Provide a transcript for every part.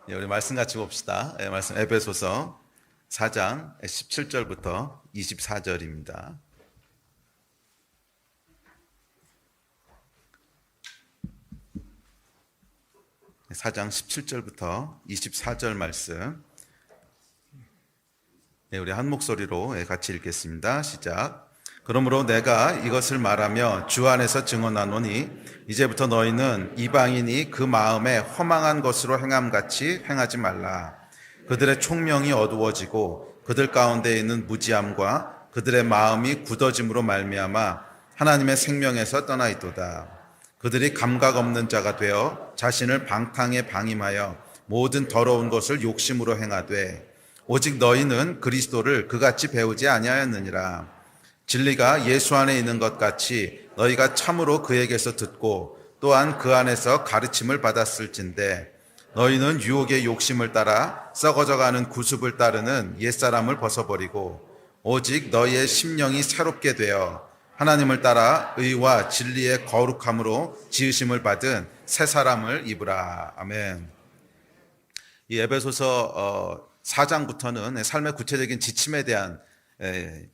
우리 말씀 같이 봅시다. 말씀 에베소서 4장 17절부터 24절입니다. 4장 17절부터 24절 말씀. 우리 한 목소리로 같이 읽겠습니다. 시작. 그러므로 내가 이것을 말하며 주 안에서 증언하노니 이제부터 너희는 이방인이 그 마음에 허망한 것으로 행함같이 행하지 말라. 그들의 총명이 어두워지고 그들 가운데 있는 무지함과 그들의 마음이 굳어짐으로 말미암아 하나님의 생명에서 떠나 있도다. 그들이 감각 없는 자가 되어 자신을 방탕에 방임하여 모든 더러운 것을 욕심으로 행하되 오직 너희는 그리스도를 그같이 배우지 아니하였느니라. 진리가 예수 안에 있는 것 같이 너희가 참으로 그에게서 듣고 또한 그 안에서 가르침을 받았을진데 너희는 유혹의 욕심을 따라 썩어져가는 구습을 따르는 옛사람을 벗어버리고 오직 너희의 심령이 새롭게 되어 하나님을 따라 의와 진리의 거룩함으로 지으심을 받은 새 사람을 입으라. 아멘. 이 에베소서 4장부터는 삶의 구체적인 지침에 대한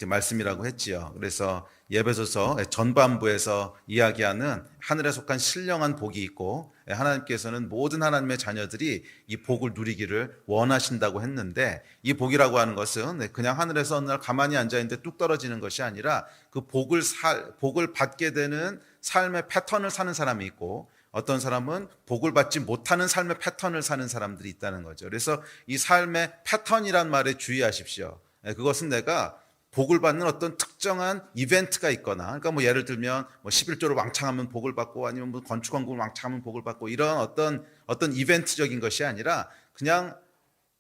말씀이라고 했지요. 그래서 에베소서 전반부에서 이야기하는 하늘에 속한 신령한 복이 있고 하나님께서는 모든 하나님의 자녀들이 이 복을 누리기를 원하신다고 했는데 이 복이라고 하는 것은 그냥 하늘에서 어느 날 가만히 앉아있는데 뚝 떨어지는 것이 아니라 그 복을 받게 되는 삶의 패턴을 사는 사람이 있고 어떤 사람은 복을 받지 못하는 삶의 패턴을 사는 사람들이 있다는 거죠. 그래서 이 삶의 패턴이란 말에 주의하십시오. 그것은 내가 복을 받는 어떤 특정한 이벤트가 있거나, 그러니까 뭐 예를 들면 뭐 11조를 왕창하면 복을 받고 아니면 뭐 건축원금을 왕창하면 복을 받고 이런 어떤 이벤트적인 것이 아니라 그냥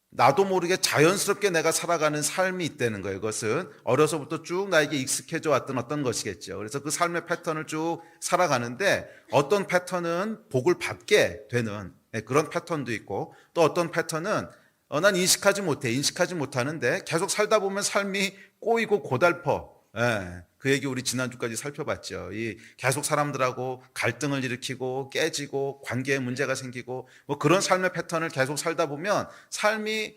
나도 모르게 자연스럽게 내가 살아가는 삶이 있다는 거예요. 그것은 어려서부터 쭉 나에게 익숙해져 왔던 어떤 것이겠죠. 그래서 그 삶의 패턴을 쭉 살아가는데 어떤 패턴은 복을 받게 되는 그런 패턴도 있고 또 어떤 패턴은 난 인식하지 못하는데 계속 살다 보면 삶이 꼬이고 고달퍼. 그 얘기 우리 지난주까지 살펴봤죠. 이 계속 사람들하고 갈등을 일으키고 깨지고 관계에 문제가 생기고 뭐 그런 삶의 패턴을 계속 살다 보면 삶이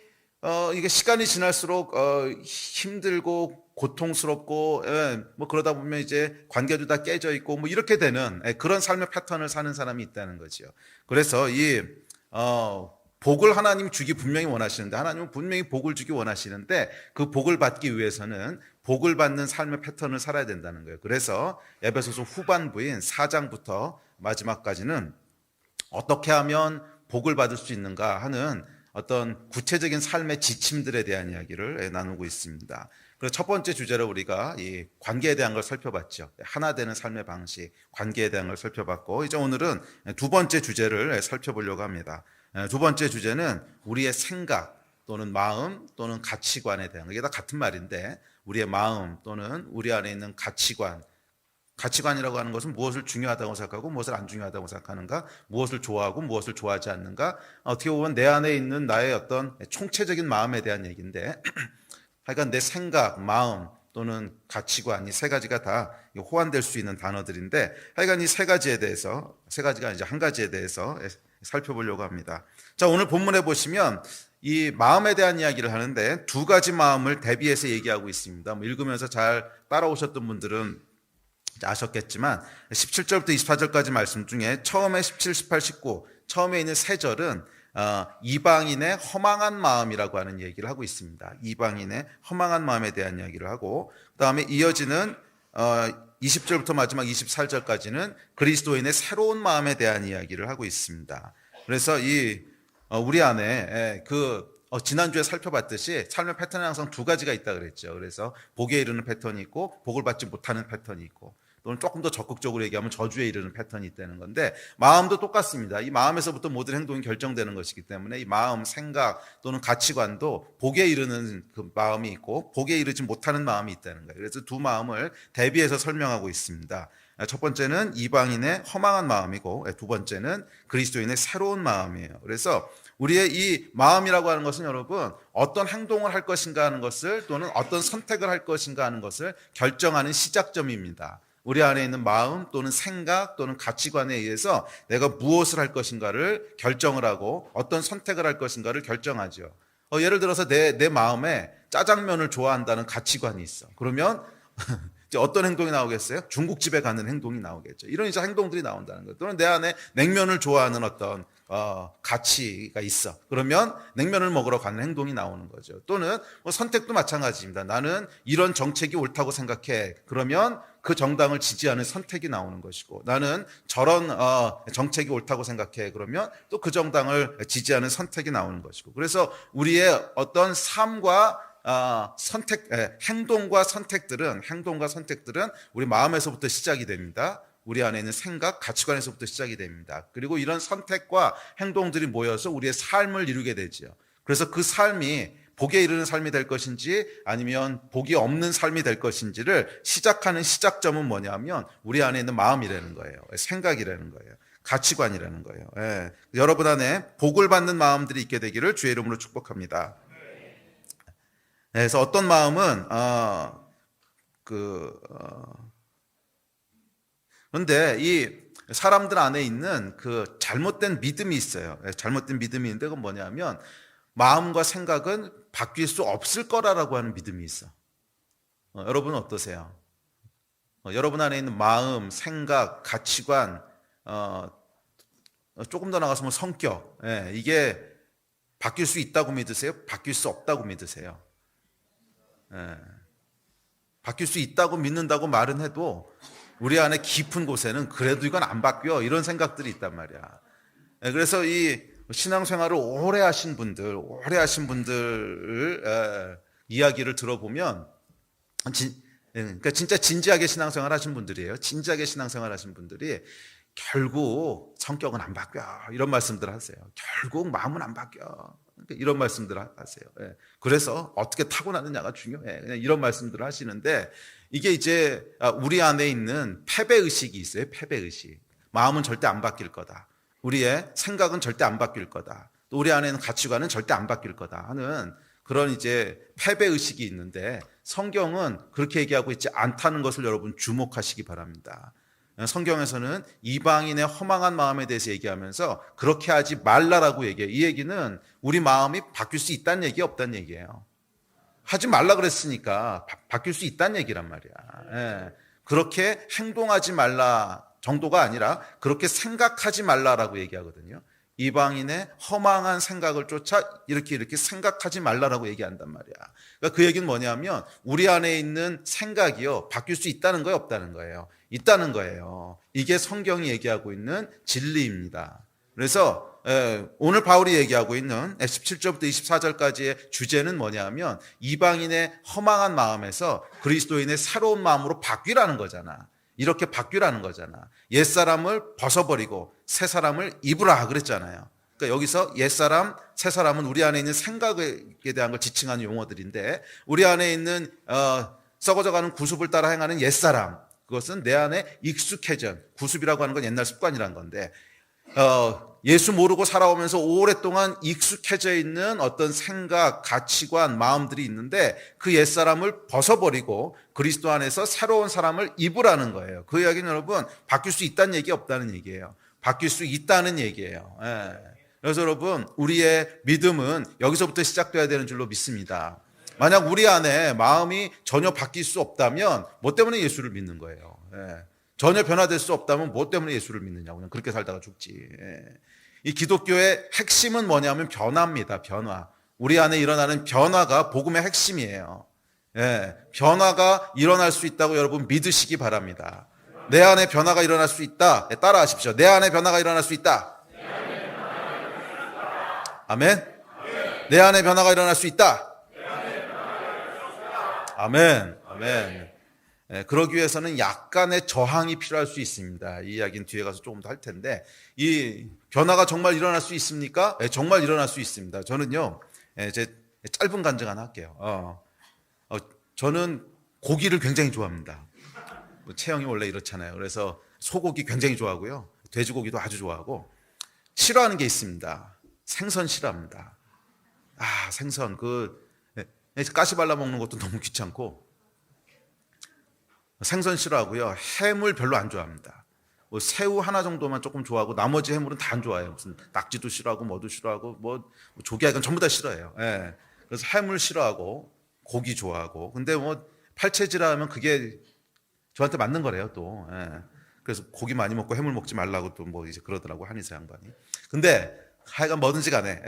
이게 시간이 지날수록 힘들고 고통스럽고 뭐 그러다 보면 이제 관계도 다 깨져 있고 뭐 이렇게 되는 그런 삶의 패턴을 사는 사람이 있다는 거죠. 그래서 이 복을 하나님 주기 분명히 원하시는데 하나님은 분명히 복을 주기 원하시는데 그 복을 받기 위해서는 복을 받는 삶의 패턴을 살아야 된다는 거예요. 그래서 에베소서 후반부인 4장부터 마지막까지는 어떻게 하면 복을 받을 수 있는가 하는 어떤 구체적인 삶의 지침들에 대한 이야기를 나누고 있습니다. 그래서 첫 번째 주제로 우리가 이 관계에 대한 걸 살펴봤죠. 하나 되는 삶의 방식, 관계에 대한 걸 살펴봤고 이제 오늘은 두 번째 주제를 살펴보려고 합니다. 두 번째 주제는 우리의 생각 또는 마음 또는 가치관에 대한 이게 다 같은 말인데 우리의 마음 또는 우리 안에 있는 가치관이라고 하는 것은 무엇을 중요하다고 생각하고 무엇을 안 중요하다고 생각하는가, 무엇을 좋아하고 무엇을 좋아하지 않는가, 어떻게 보면 내 안에 있는 나의 어떤 총체적인 마음에 대한 얘기인데 하여간 내 생각, 마음 또는 가치관 이 세 가지가 다 호환될 수 있는 단어들인데 하여간 이 세 가지에 대해서 세 가지가 이제 한 가지에 대해서 살펴보려고 합니다. 자, 오늘 본문에 보시면 이 마음에 대한 이야기를 하는데 두 가지 마음을 대비해서 얘기하고 있습니다. 뭐 읽으면서 잘 따라오셨던 분들은 아셨겠지만 17절부터 24절까지 말씀 중에 처음에 17, 18, 19 처음에 있는 세 절은 이방인의 허망한 마음이라고 하는 얘기를 하고 있습니다. 이방인의 허망한 마음에 대한 이야기를 하고 그 다음에 이어지는 20절부터 마지막 24절까지는 그리스도인의 새로운 마음에 대한 이야기를 하고 있습니다. 그래서 우리 안에 지난주에 살펴봤듯이 삶의 패턴이 항상 두 가지가 있다 그랬죠. 그래서 복에 이르는 패턴이 있고 복을 받지 못하는 패턴이 있고 또는 조금 더 적극적으로 얘기하면 저주에 이르는 패턴이 있다는 건데 마음도 똑같습니다. 이 마음에서부터 모든 행동이 결정되는 것이기 때문에 이 마음, 생각 또는 가치관도 복에 이르는 그 마음이 있고 복에 이르지 못하는 마음이 있다는 거예요. 그래서 두 마음을 대비해서 설명하고 있습니다. 첫 번째는 이방인의 허망한 마음이고 두 번째는 그리스도인의 새로운 마음이에요. 그래서 우리의 이 마음이라고 하는 것은 여러분 어떤 행동을 할 것인가 하는 것을 또는 어떤 선택을 할 것인가 하는 것을 결정하는 시작점입니다. 우리 안에 있는 마음 또는 생각 또는 가치관에 의해서 내가 무엇을 할 것인가를 결정을 하고 어떤 선택을 할 것인가를 결정하죠. 예를 들어서 내 마음에 짜장면을 좋아한다는 가치관이 있어. 그러면 이제 어떤 행동이 나오겠어요? 중국집에 가는 행동이 나오겠죠. 이런 이제 행동들이 나온다는 거예요. 또는 내 안에 냉면을 좋아하는 어떤 가치가 있어. 그러면 냉면을 먹으러 가는 행동이 나오는 거죠. 또는 선택도 마찬가지입니다. 나는 이런 정책이 옳다고 생각해. 그러면 그 정당을 지지하는 선택이 나오는 것이고, 나는 저런 정책이 옳다고 생각해. 그러면 또 그 정당을 지지하는 선택이 나오는 것이고. 그래서 우리의 어떤 삶과 행동과 선택들은 우리 마음에서부터 시작이 됩니다. 우리 안에 있는 생각, 가치관에서부터 시작이 됩니다. 그리고 이런 선택과 행동들이 모여서 우리의 삶을 이루게 되죠. 그래서 그 삶이 복에 이르는 삶이 될 것인지 아니면 복이 없는 삶이 될 것인지를 시작하는 시작점은 뭐냐면 우리 안에 있는 마음이라는 거예요. 생각이라는 거예요. 가치관이라는 거예요. 예. 여러분 안에 복을 받는 마음들이 있게 되기를 주의 이름으로 축복합니다. 그래서 어떤 마음은 그런데 이 사람들 안에 있는 그 잘못된 믿음이 있어요. 잘못된 믿음이 있는데 그건 뭐냐면 마음과 생각은 바뀔 수 없을 거라고 하는 믿음이 있어. 여러분은 어떠세요? 여러분 안에 있는 마음, 생각, 가치관, 조금 더 나가서 성격, 이게 바뀔 수 있다고 믿으세요? 바뀔 수 없다고 믿으세요? 바뀔 수 있다고 믿는다고 말은 해도 우리 안에 깊은 곳에는 그래도 이건 안 바뀌어 이런 생각들이 있단 말이야. 그래서 이 신앙생활을 오래 하신 분들 이야기를 들어보면 그러니까 진짜 진지하게 신앙생활 하신 분들이에요. 진지하게 신앙생활 하신 분들이 결국 성격은 안 바뀌어 이런 말씀들 하세요. 결국 마음은 안 바뀌어 이런 말씀들 하세요. 그래서 어떻게 타고나느냐가 중요해. 그냥 이런 말씀들을 하시는데 이게 이제 우리 안에 있는 패배의식이 있어요. 패배의식. 마음은 절대 안 바뀔 거다. 우리의 생각은 절대 안 바뀔 거다. 또 우리 안에 있는 가치관은 절대 안 바뀔 거다 하는 그런 이제 패배의식이 있는데 성경은 그렇게 얘기하고 있지 않다는 것을 여러분 주목하시기 바랍니다. 성경에서는 이방인의 허망한 마음에 대해서 얘기하면서 그렇게 하지 말라라고 얘기해요. 이 얘기는 우리 마음이 바뀔 수 있다는 얘기 없다는 얘기예요. 하지 말라 그랬으니까 바뀔 수 있다는 얘기란 말이야. 그렇게 행동하지 말라 정도가 아니라 그렇게 생각하지 말라라고 얘기하거든요. 이방인의 허망한 생각을 쫓아 이렇게 생각하지 말라라고 얘기한단 말이야. 그러니까 그 얘기는 뭐냐면 우리 안에 있는 생각이요 바뀔 수 있다는 거예요, 없다는 거예요? 있다는 거예요. 이게 성경이 얘기하고 있는 진리입니다. 그래서 오늘 바울이 얘기하고 있는 17절부터 24절까지의 주제는 뭐냐면 이방인의 허망한 마음에서 그리스도인의 새로운 마음으로 바뀌라는 거잖아. 이렇게 바뀌라는 거잖아. 옛사람을 벗어버리고 새사람을 입으라 그랬잖아요. 그러니까 여기서 옛사람, 새사람은 우리 안에 있는 생각에 대한 걸 지칭하는 용어들인데 우리 안에 있는 썩어져가는 구습을 따라 행하는 옛사람, 그것은 내 안에 익숙해진, 구습이라고 하는 건 옛날 습관이란 건데 예수 모르고 살아오면서 오랫동안 익숙해져 있는 어떤 생각, 가치관, 마음들이 있는데 그 옛사람을 벗어버리고 그리스도 안에서 새로운 사람을 입으라는 거예요. 그 이야기는 여러분 바뀔 수 있다는 얘기 없다는 얘기예요. 바뀔 수 있다는 얘기예요. 그래서 여러분 우리의 믿음은 여기서부터 시작돼야 되는 줄로 믿습니다. 만약 우리 안에 마음이 전혀 바뀔 수 없다면 뭐 때문에 예수를 믿는 거예요? 전혀 변화될 수 없다면 뭐 때문에 예수를 믿느냐고 그냥 그렇게 살다가 죽지. 이 기독교의 핵심은 뭐냐면 변화입니다. 변화. 우리 안에 일어나는 변화가 복음의 핵심이에요. 변화가 일어날 수 있다고 여러분 믿으시기 바랍니다. 내 안에 변화가 일어날 수 있다. 따라하십시오. 내 안에 변화가 일어날 수 있다. 아멘. 내 안에 변화가 일어날 수 있다. 아멘. 아멘. 그러기 위해서는 약간의 저항이 필요할 수 있습니다. 이 이야기는 뒤에 가서 조금 더 할 텐데 이 변화가 정말 일어날 수 있습니까? 정말 일어날 수 있습니다. 저는요, 제 짧은 간증 하나 할게요. 저는 고기를 굉장히 좋아합니다. 체형이 원래 이렇잖아요. 그래서 소고기 굉장히 좋아하고요. 돼지고기도 아주 좋아하고 싫어하는 게 있습니다. 생선 싫어합니다. 생선 가시 발라 먹는 것도 너무 귀찮고 생선 싫어하고요. 해물 별로 안 좋아합니다. 뭐 새우 하나 정도만 조금 좋아하고 나머지 해물은 다 안 좋아해요. 무슨 낙지도 싫어하고 뭐도 싫어하고 뭐 조개 이건 전부 다 싫어해요. 예. 그래서 해물 싫어하고 고기 좋아하고. 근데 뭐 팔체질하면 그게 저한테 맞는 거래요 또. 예. 그래서 고기 많이 먹고 해물 먹지 말라고 또 뭐 이제 그러더라고 한의사 양반이. 근데 하여간 뭐든지 간에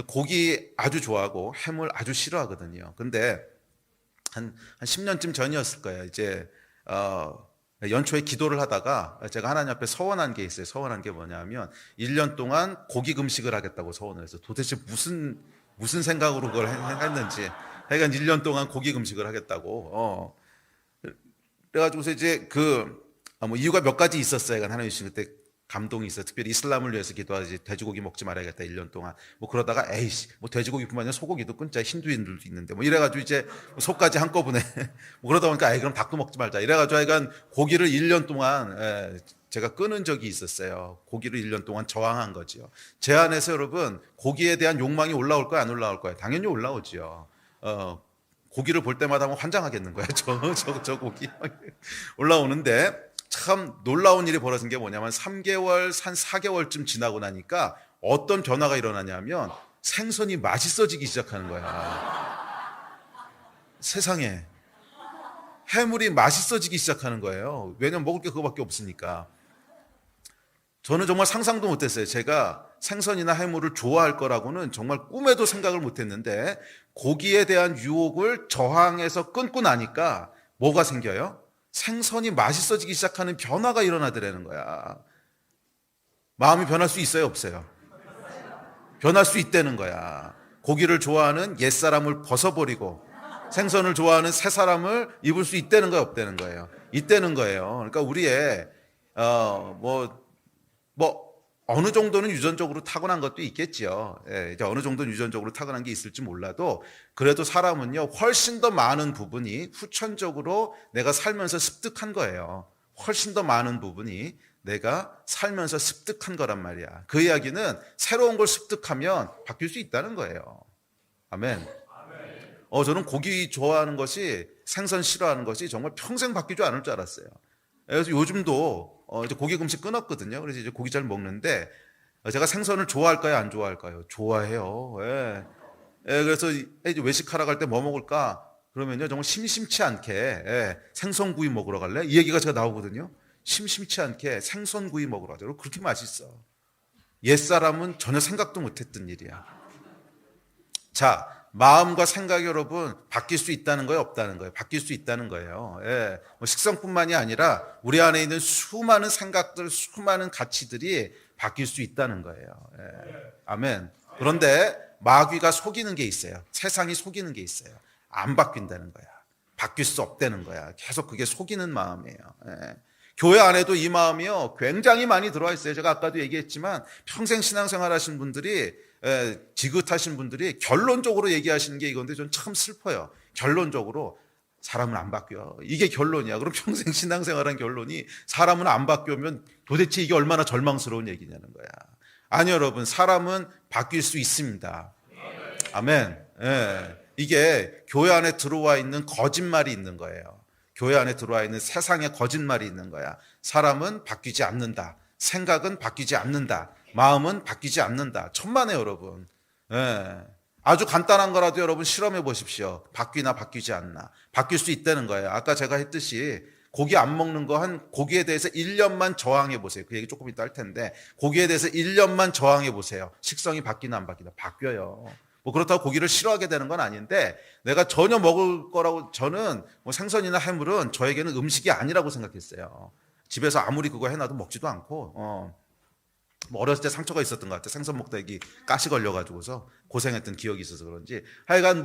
고기 아주 좋아하고 해물 아주 싫어하거든요. 근데 한 10년쯤 전이었을 거예요. 이제 연초에 기도를 하다가 제가 하나님 앞에 서원한 게 있어요. 서원한 게 뭐냐면 1년 동안 고기 금식을 하겠다고 서원을 해서 도대체 무슨 생각으로 그걸 했는지 하여간 1년 동안 고기 금식을 하겠다고 그래가지고서 이제 뭐 이유가 몇 가지 있었어요. 하나님 주신 그때 감동이 있어. 특별히 이슬람을 위해서 기도하지 돼지고기 먹지 말아야겠다 1년 동안. 뭐 그러다가 에이씨 뭐 돼지고기뿐만 아니라 소고기도 끊자. 힌두인들도 있는데 뭐 이래가지고 이제 소까지 한꺼번에 뭐 그러다 보니까 그럼 닭도 먹지 말자. 이래가지고 하여간 고기를 1년 동안 제가 끊은 적이 있었어요. 고기를 1년 동안 저항한 거지요. 제 안에서 여러분 고기에 대한 욕망이 올라올 거야 안 올라올 거야? 당연히 올라오지요. 고기를 볼 때마다 환장하겠는 거야. 저 고기 올라오는데 참 놀라운 일이 벌어진 게 뭐냐면 3개월, 한 4개월쯤 지나고 나니까 어떤 변화가 일어나냐면 생선이 맛있어지기 시작하는 거야. 세상에. 해물이 맛있어지기 시작하는 거예요. 왜냐면 먹을 게 그거밖에 없으니까. 저는 정말 상상도 못했어요. 제가 생선이나 해물을 좋아할 거라고는 정말 꿈에도 생각을 못했는데 고기에 대한 유혹을 저항해서 끊고 나니까 뭐가 생겨요? 생선이 맛있어지기 시작하는 변화가 일어나더라는 거야. 마음이 변할 수 있어요, 없어요? 변할 수 있다는 거야. 고기를 좋아하는 옛사람을 벗어버리고 생선을 좋아하는 새 사람을 입을 수 있다는 거야, 없다는 거예요? 있다는 거예요. 그러니까 우리의 어느 정도는 유전적으로 타고난 것도 있겠지요. 이제 어느 정도는 유전적으로 타고난 게 있을지 몰라도 그래도 사람은요 훨씬 더 많은 부분이 후천적으로 내가 살면서 습득한 거예요. 훨씬 더 많은 부분이 내가 살면서 습득한 거란 말이야. 그 이야기는 새로운 걸 습득하면 바뀔 수 있다는 거예요. 아멘. 저는 고기 좋아하는 것이 생선 싫어하는 것이 정말 평생 바뀌지 않을 줄 알았어요. 그래서 요즘도 이제 고기 금식 끊었거든요. 그래서 이제 고기 잘 먹는데 제가 생선을 좋아할까요, 안 좋아할까요? 좋아해요. 그래서 이제 외식하러 갈 때 뭐 먹을까? 그러면요 정말 심심치 않게 생선구이 먹으러 갈래? 이 얘기가 제가 나오거든요. 심심치 않게 생선구이 먹으러 가자. 그렇게 맛있어. 옛사람은 전혀 생각도 못했던 일이야. 자, 마음과 생각이 여러분 바뀔 수 있다는 거예요, 없다는 거예요? 바뀔 수 있다는 거예요. 뭐 식성뿐만이 아니라 우리 안에 있는 수많은 생각들, 수많은 가치들이 바뀔 수 있다는 거예요. 아멘. 그런데 마귀가 속이는 게 있어요. 세상이 속이는 게 있어요. 안 바뀐다는 거야. 바뀔 수 없다는 거야. 계속 그게 속이는 마음이에요. 교회 안에도 이 마음이요 굉장히 많이 들어와 있어요. 제가 아까도 얘기했지만 평생 신앙생활 하신 분들이 지긋하신 분들이 결론적으로 얘기하시는 게 이건데 전 참 슬퍼요. 결론적으로 사람은 안 바뀌어. 이게 결론이야. 그럼 평생 신앙생활한 결론이 사람은 안 바뀌면 도대체 이게 얼마나 절망스러운 얘기냐는 거야. 아니 여러분, 사람은 바뀔 수 있습니다. 아멘. 이게 교회 안에 들어와 있는 거짓말이 있는 거예요. 교회 안에 들어와 있는 세상의 거짓말이 있는 거야. 사람은 바뀌지 않는다. 생각은 바뀌지 않는다. 마음은 바뀌지 않는다. 천만에 여러분. 아주 간단한 거라도 여러분 실험해 보십시오. 바뀌나 바뀌지 않나. 바뀔 수 있다는 거예요. 아까 제가 했듯이 고기 안 먹는 거 고기에 대해서 1년만 저항해 보세요. 그 얘기 조금 이따 할 텐데 고기에 대해서 1년만 저항해 보세요. 식성이 바뀌나 안 바뀌나. 바뀌어요. 뭐 그렇다고 고기를 싫어하게 되는 건 아닌데 내가 전혀 먹을 거라고 저는 뭐 생선이나 해물은 저에게는 음식이 아니라고 생각했어요. 집에서 아무리 그거 해놔도 먹지도 않고 뭐 어렸을 때 상처가 있었던 것 같아요. 생선 먹다 여기 가시 걸려가지고서 고생했던 기억이 있어서 그런지 하여간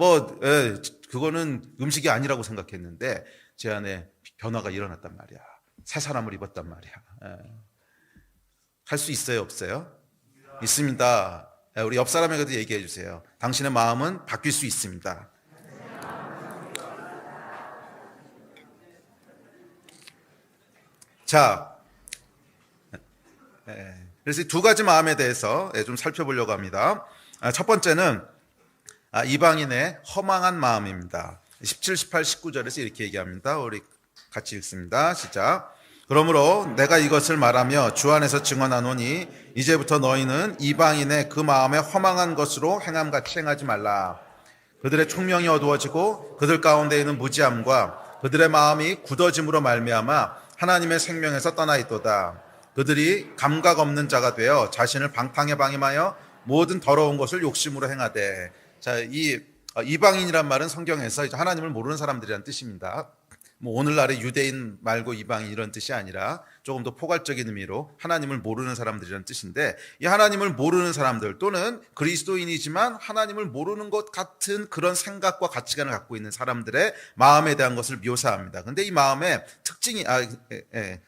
그거는 음식이 아니라고 생각했는데 제 안에 변화가 일어났단 말이야. 새 사람을 입었단 말이야. 할 수 있어요, 없어요? 있습니다. 우리 옆 사람에게도 얘기해 주세요. 당신의 마음은 바뀔 수 있습니다. 자, 그래서 이 두 가지 마음에 대해서 좀 살펴보려고 합니다. 첫 번째는 이방인의 허망한 마음입니다. 17, 18, 19절에서 이렇게 얘기합니다. 우리 같이 읽습니다. 시작. 그러므로 내가 이것을 말하며 주 안에서 증언하노니 이제부터 너희는 이방인의 그 마음에 허망한 것으로 행함같이 행하지 말라. 그들의 총명이 어두워지고 그들 가운데 있는 무지함과 그들의 마음이 굳어짐으로 말미암아 하나님의 생명에서 떠나 있도다. 그들이 감각 없는 자가 되어 자신을 방탕에 방임하여 모든 더러운 것을 욕심으로 행하되. 자, 이 이방인이란 말은 성경에서 이제 하나님을 모르는 사람들이란 뜻입니다. 뭐 오늘날의 유대인 말고 이방인 이런 뜻이 아니라 조금 더 포괄적인 의미로 하나님을 모르는 사람들이란 뜻인데, 이 하나님을 모르는 사람들 또는 그리스도인이지만 하나님을 모르는 것 같은 그런 생각과 가치관을 갖고 있는 사람들의 마음에 대한 것을 묘사합니다. 근데 이 마음의 특징이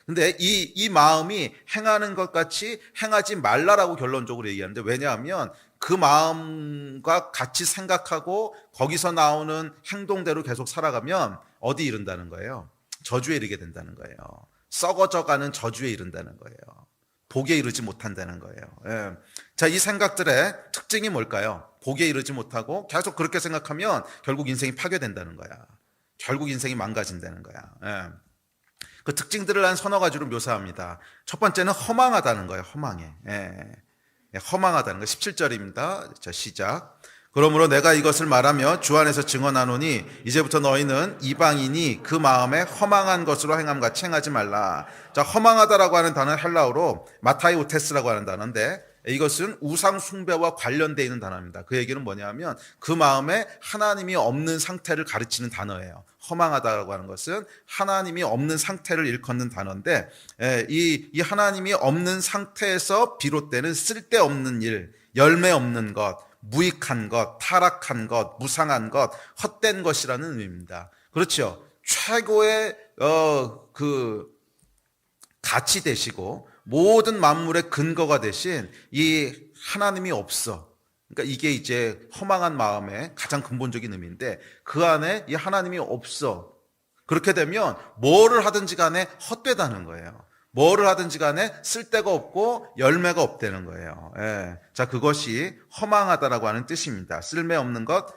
근데 이 마음이 행하는 것 같이 행하지 말라라고 결론적으로 얘기하는데, 왜냐하면 그 마음과 같이 생각하고 거기서 나오는 행동대로 계속 살아가면 어디 이른다는 거예요? 저주에 이르게 된다는 거예요. 썩어져가는 저주에 이른다는 거예요. 복에 이르지 못한다는 거예요. 예. 자, 이 생각들의 특징이 뭘까요? 복에 이르지 못하고 계속 그렇게 생각하면 결국 인생이 파괴된다는 거야. 결국 인생이 망가진다는 거야. 예. 그 특징들을 한 서너 가지로 묘사합니다. 첫 번째는 허망하다는 거예요. 허망해. 허망하다는 거. 17절입니다. 자, 시작. 그러므로 내가 이것을 말하며 주 안에서 증언하노니 이제부터 너희는 이방인이 그 마음에 허망한 것으로 행함같이 행하지 말라. 자, 허망하다라고 하는 단어는 헬라어로 마타이오테스라고 하는 단어인데, 이것은 우상 숭배와 관련되어 있는 단어입니다. 그 얘기는 뭐냐면 그 마음에 하나님이 없는 상태를 가르치는 단어예요. 허망하다라고 하는 것은 하나님이 없는 상태를 일컫는 단어인데, 이 하나님이 없는 상태에서 비롯되는 쓸데없는 일, 열매 없는 것, 무익한 것, 타락한 것, 무상한 것, 헛된 것이라는 의미입니다. 그렇죠. 최고의 그 가치 되시고 모든 만물의 근거가 되신 이 하나님이 없어. 그러니까 이게 이제 허망한 마음의 가장 근본적인 의미인데, 그 안에 이 하나님이 없어. 그렇게 되면 뭐를 하든지 간에 헛되다는 거예요. 뭐를 하든지 간에 쓸데가 없고 열매가 없다는 거예요. 예. 자, 그것이 허망하다라고 하는 뜻입니다. 쓸데없는 것,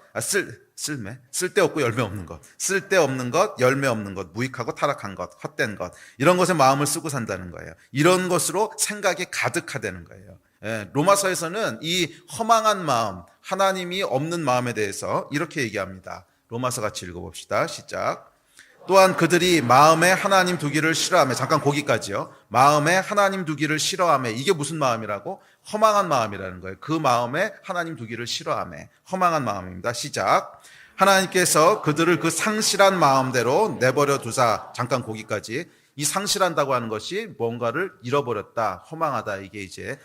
쓸데없고 열매 없는 것, 쓸데없는 것, 열매 없는 것, 무익하고 타락한 것, 헛된 것, 이런 것에 마음을 쓰고 산다는 거예요. 이런 것으로 생각이 가득하다는 거예요. 예. 로마서에서는 이 허망한 마음, 하나님이 없는 마음에 대해서 이렇게 얘기합니다. 로마서 같이 읽어봅시다. 시작. 또한 그들이 마음에 하나님 두기를 싫어하며, 잠깐 거기까지요. 마음에 하나님 두기를 싫어하며, 이게 무슨 마음이라고? 허망한 마음이라는 거예요. 그 마음에 하나님 두기를 싫어하며 허망한 마음입니다. 시작. 하나님께서 그들을 그 상실한 마음대로 내버려 두사, 잠깐 거기까지. 이 상실한다고 하는 것이 뭔가를 잃어버렸다, 허망하다, 이게 이제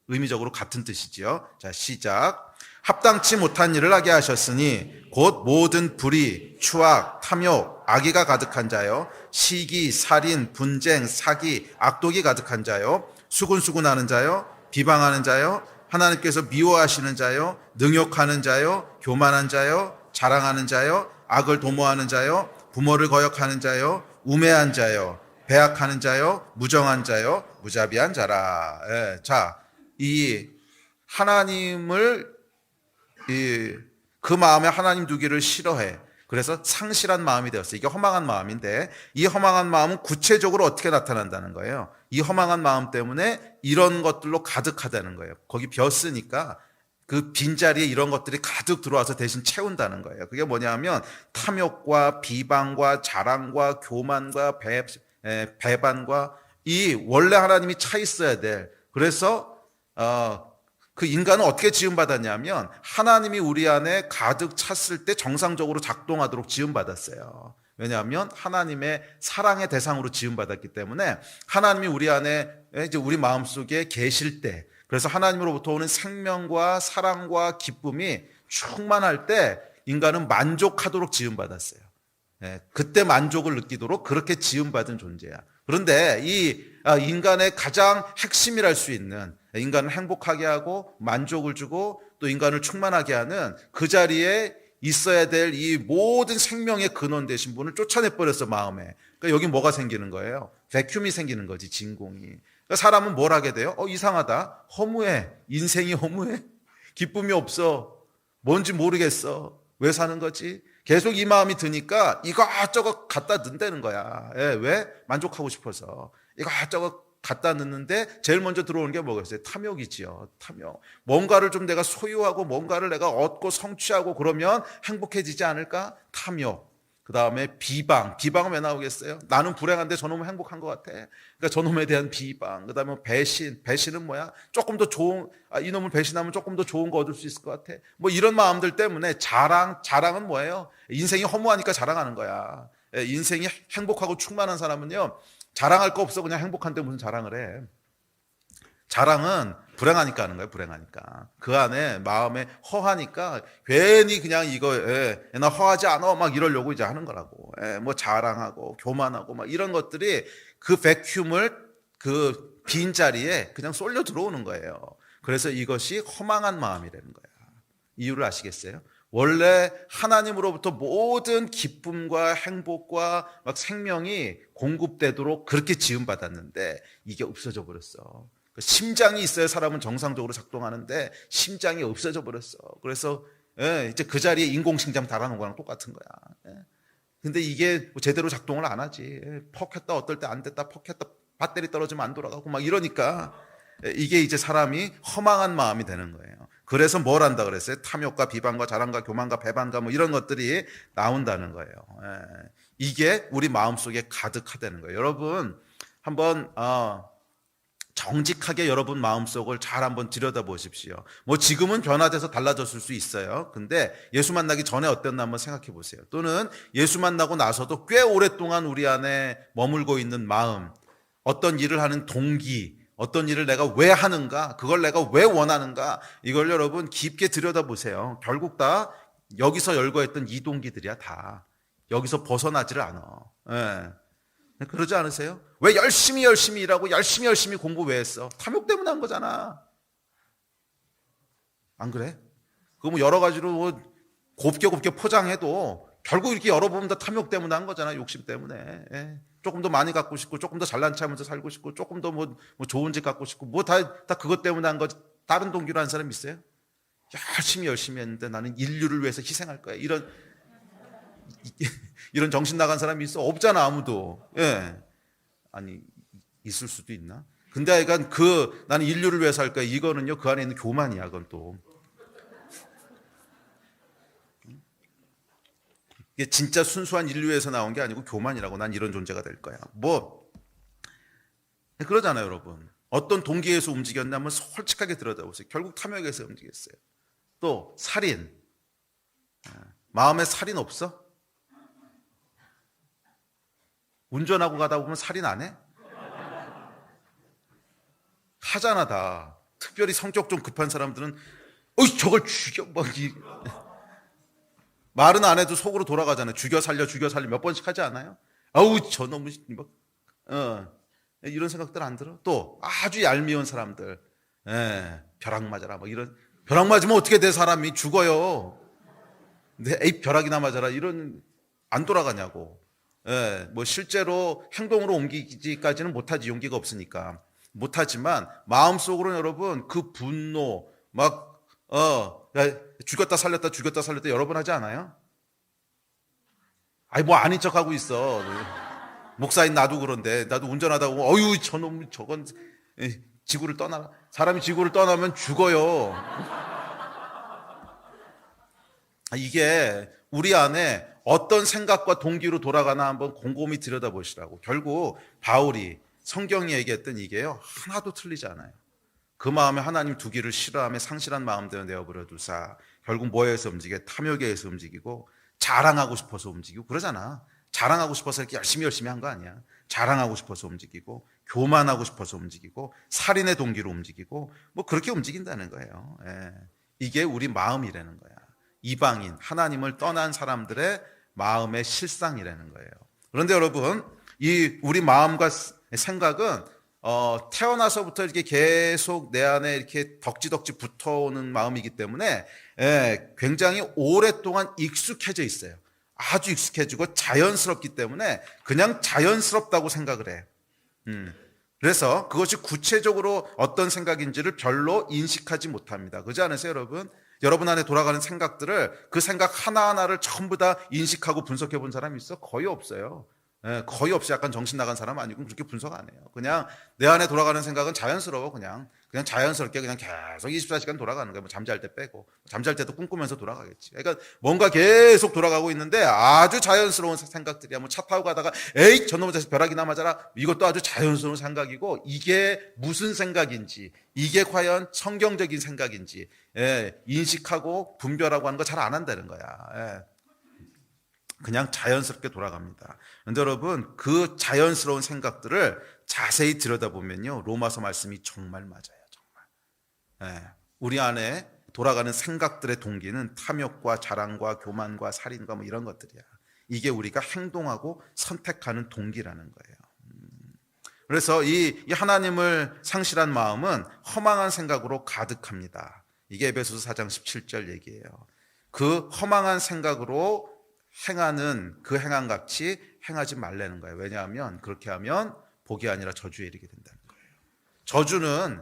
의미적으로 같은 뜻이지요. 자, 시작. 합당치 못한 일을 하게 하셨으니 곧 모든 불의, 추악, 탐욕, 악의가 가득한 자요, 시기, 살인, 분쟁, 사기, 악독이 가득한 자요, 수군수군하는 자요, 비방하는 자요, 하나님께서 미워하시는 자요, 능욕하는 자요, 교만한 자요, 자랑하는 자요, 악을 도모하는 자요, 부모를 거역하는 자요, 우매한 자요, 배악하는 자요, 무정한 자요, 무자비한 자라. 예, 자, 이 하나님을 그 마음에 하나님 두기를 싫어해. 그래서 상실한 마음이 되었어요. 이게 허망한 마음인데, 이 허망한 마음은 구체적으로 어떻게 나타난다는 거예요? 이 허망한 마음 때문에 이런 것들로 가득하다는 거예요. 거기 벼쓰니까 그 빈자리에 이런 것들이 가득 들어와서 대신 채운다는 거예요. 그게 뭐냐면 탐욕과 비방과 자랑과 교만과 배반과, 이 원래 하나님이 차 있어야 될, 그래서 그 인간은 어떻게 지음받았냐면 하나님이 우리 안에 가득 찼을 때 정상적으로 작동하도록 지음받았어요. 왜냐하면 하나님의 사랑의 대상으로 지음받았기 때문에, 하나님이 우리 안에, 이제 우리 마음속에 계실 때, 그래서 하나님으로부터 오는 생명과 사랑과 기쁨이 충만할 때 인간은 만족하도록 지음받았어요. 그때 만족을 느끼도록 그렇게 지음받은 존재야. 그런데 이 인간의 가장 핵심이랄 수 있는, 인간을 행복하게 하고 만족을 주고 또 인간을 충만하게 하는 그 자리에 있어야 될 이 모든 생명의 근원 되신 분을 쫓아내버렸어, 마음에. 그러니까 여기 뭐가 생기는 거예요? 베큐움이 생기는 거지, 진공이. 그러니까 사람은 뭘 하게 돼요? 이상하다. 허무해. 인생이 허무해. 기쁨이 없어. 뭔지 모르겠어. 왜 사는 거지? 계속 이 마음이 드니까 이것저것 갖다 넣는다는 거야. 예, 왜? 만족하고 싶어서. 이것저것 갖다 넣는데 제일 먼저 들어오는 게 뭐겠어요? 탐욕이지요. 탐욕. 뭔가를 좀 내가 소유하고 뭔가를 내가 얻고 성취하고 그러면 행복해지지 않을까? 탐욕. 그 다음에 비방. 비방은 왜 나오겠어요? 나는 불행한데 저놈은 행복한 것 같아. 그러니까 저놈에 대한 비방. 그 다음에 배신. 배신은 뭐야? 조금 더 좋은, 이놈을 배신하면 조금 더 좋은 거 얻을 수 있을 것 같아. 뭐 이런 마음들 때문에 자랑. 자랑은 뭐예요? 인생이 허무하니까 자랑하는 거야. 인생이 행복하고 충만한 사람은요, 자랑할 거 없어. 그냥 행복한데 무슨 자랑을 해. 자랑은 불행하니까 하는 거예요. 불행하니까. 그 안에 마음에 허하니까 괜히 그냥 이거 나 허하지 않아 막 이러려고 이제 하는 거라고. 뭐 자랑하고 교만하고 막 이런 것들이 그 백큐물 그 빈자리에 그냥 쏠려 들어오는 거예요. 그래서 이것이 허망한 마음이라는 거야. 이유를 아시겠어요? 원래 하나님으로부터 모든 기쁨과 행복과 막 생명이 공급되도록 그렇게 지음받았는데 이게 없어져 버렸어. 심장이 있어야 사람은 정상적으로 작동하는데 심장이 없어져 버렸어. 그래서 이제 그 자리에 인공심장 달아놓은 거랑 똑같은 거야. 근데 이게 제대로 작동을 안 하지. 퍽 했다 어떨 때 안 됐다 퍽 했다 배터리 떨어지면 안 돌아가고 막 이러니까 이게 이제 사람이 허망한 마음이 되는 거예요. 그래서 뭘 한다 그랬어요? 탐욕과 비방과 자랑과 교만과 배반과 뭐 이런 것들이 나온다는 거예요. 이게 우리 마음속에 가득하다는 거예요. 여러분 한번 정직하게 여러분 마음속을 잘 한번 들여다보십시오. 뭐 지금은 변화돼서 달라졌을 수 있어요. 근데 예수 만나기 전에 어땠나 한번 생각해 보세요. 또는 예수 만나고 나서도 꽤 오랫동안 우리 안에 머물고 있는 마음, 어떤 일을 하는 동기, 어떤 일을 내가 왜 하는가, 그걸 내가 왜 원하는가, 이걸 여러분 깊게 들여다보세요. 결국 다 여기서 열거했던 이 동기들이야. 다 여기서 벗어나지를 않아. 그러지 않으세요? 왜 열심히 일하고 열심히 공부 왜 했어? 탐욕 때문에 한 거잖아. 안 그래? 그거 뭐 여러 가지로 뭐 곱게 포장해도 결국 이렇게 열어보면 다 탐욕 때문에 한 거잖아. 욕심 때문에. 조금 더 많이 갖고 싶고 조금 더 잘난 체하면서 살고 싶고 조금 더 뭐 좋은 집 갖고 싶고 뭐 다 그것 때문에 한 거지. 다른 동기로 한 사람 있어요? 열심히 했는데 나는 인류를 위해서 희생할 거야. 이런 정신 나간 사람이 있어? 없잖아, 아무도. 아니, 있을 수도 있나? 근데 하여간 나는 인류를 위해서 할 거야. 이거는요, 그 안에 있는 교만이야, 그건 또. 이게 진짜 순수한 인류에서 나온 게 아니고 교만이라고. 난 이런 존재가 될 거야. 그러잖아요, 여러분. 어떤 동기에서 움직였냐면 솔직하게 들여다보세요. 결국 탐욕에서 움직였어요. 또, 살인. 마음에 살인 없어? 운전하고 가다 보면 살인 안 해? 하잖아, 다. 특별히 성격 좀 급한 사람들은, 저걸 죽여, 말은 안 해도 속으로 돌아가잖아요. 죽여 살려 몇 번씩 하지 않아요? 저놈의, 이런 생각들 안 들어? 또, 아주 얄미운 사람들, 벼락 맞아라, 벼락 맞으면 어떻게 돼, 사람이? 죽어요. 근데, 벼락이나 맞아라, 안 돌아가냐고. 뭐 실제로 행동으로 옮기기까지는 못하지. 용기가 없으니까 못하지만 마음속으로는 여러분 그 분노 죽였다 살렸다 여러 번 하지 않아요? 뭐 아닌 척하고 있어. 목사인 나도 그런데 나도 운전하다 보면 저건 지구를 떠나라. 사람이 지구를 떠나면 죽어요. 이게 우리 안에 어떤 생각과 동기로 돌아가나 한번 곰곰이 들여다보시라고. 결국 바울이 성경이 얘기했던 이게요, 하나도 틀리지 않아요. 그 마음에 하나님 두기를 싫어하며 상실한 마음대로 내어버려 두사. 결국 뭐에서 움직여? 탐욕에 의해서 움직이고 자랑하고 싶어서 움직이고 그러잖아. 자랑하고 싶어서 이렇게 열심히 한 거 아니야. 자랑하고 싶어서 움직이고 교만하고 싶어서 움직이고 살인의 동기로 움직이고 뭐 그렇게 움직인다는 거예요. 이게 우리 마음이라는 거야. 이방인, 하나님을 떠난 사람들의 마음의 실상이라는 거예요. 그런데 여러분, 우리 마음과 생각은 태어나서부터 이렇게 계속 내 안에 이렇게 덕지덕지 붙어오는 마음이기 때문에 굉장히 오랫동안 익숙해져 있어요. 아주 익숙해지고 자연스럽기 때문에 그냥 자연스럽다고 생각을 해. 그래서 그것이 구체적으로 어떤 생각인지를 별로 인식하지 못합니다. 그렇지 않으세요, 여러분? 여러분 안에 돌아가는 생각들을 그 생각 하나하나를 전부 다 인식하고 분석해 본 사람이 있어? 거의 없어요. 예, 거의 없이 약간 정신 나간 사람 아니고 그렇게 분석 안 해요. 그냥 내 안에 돌아가는 생각은 자연스러워. 그냥 자연스럽게 그냥 계속 24시간 돌아가는 거예요. 뭐 잠잘 때 빼고. 잠잘 때도 꿈꾸면서 돌아가겠지. 그러니까 뭔가 계속 돌아가고 있는데 아주 자연스러운 생각들이야. 뭐 차 타고 가다가 에이 저놈의 자식 벼락이나 맞아라. 이것도 아주 자연스러운 생각이고 이게 무슨 생각인지 이게 과연 성경적인 생각인지 인식하고 분별하고 하는 거 잘 안 한다는 거야. 그냥 자연스럽게 돌아갑니다. 그런데 여러분 그 자연스러운 생각들을 자세히 들여다보면요 로마서 말씀이 정말 맞아요. 정말. 우리 안에 돌아가는 생각들의 동기는 탐욕과 자랑과 교만과 살인과 뭐 이런 것들이야. 이게 우리가 행동하고 선택하는 동기라는 거예요. 그래서 이 하나님을 상실한 마음은 허망한 생각으로 가득합니다. 이게 에베소서 4장 17절 얘기예요. 그 허망한 생각으로 행하는 그 행함같이 행하지 말라는 거예요. 왜냐하면 그렇게 하면 복이 아니라 저주에 이르게 된다는 거예요. 저주는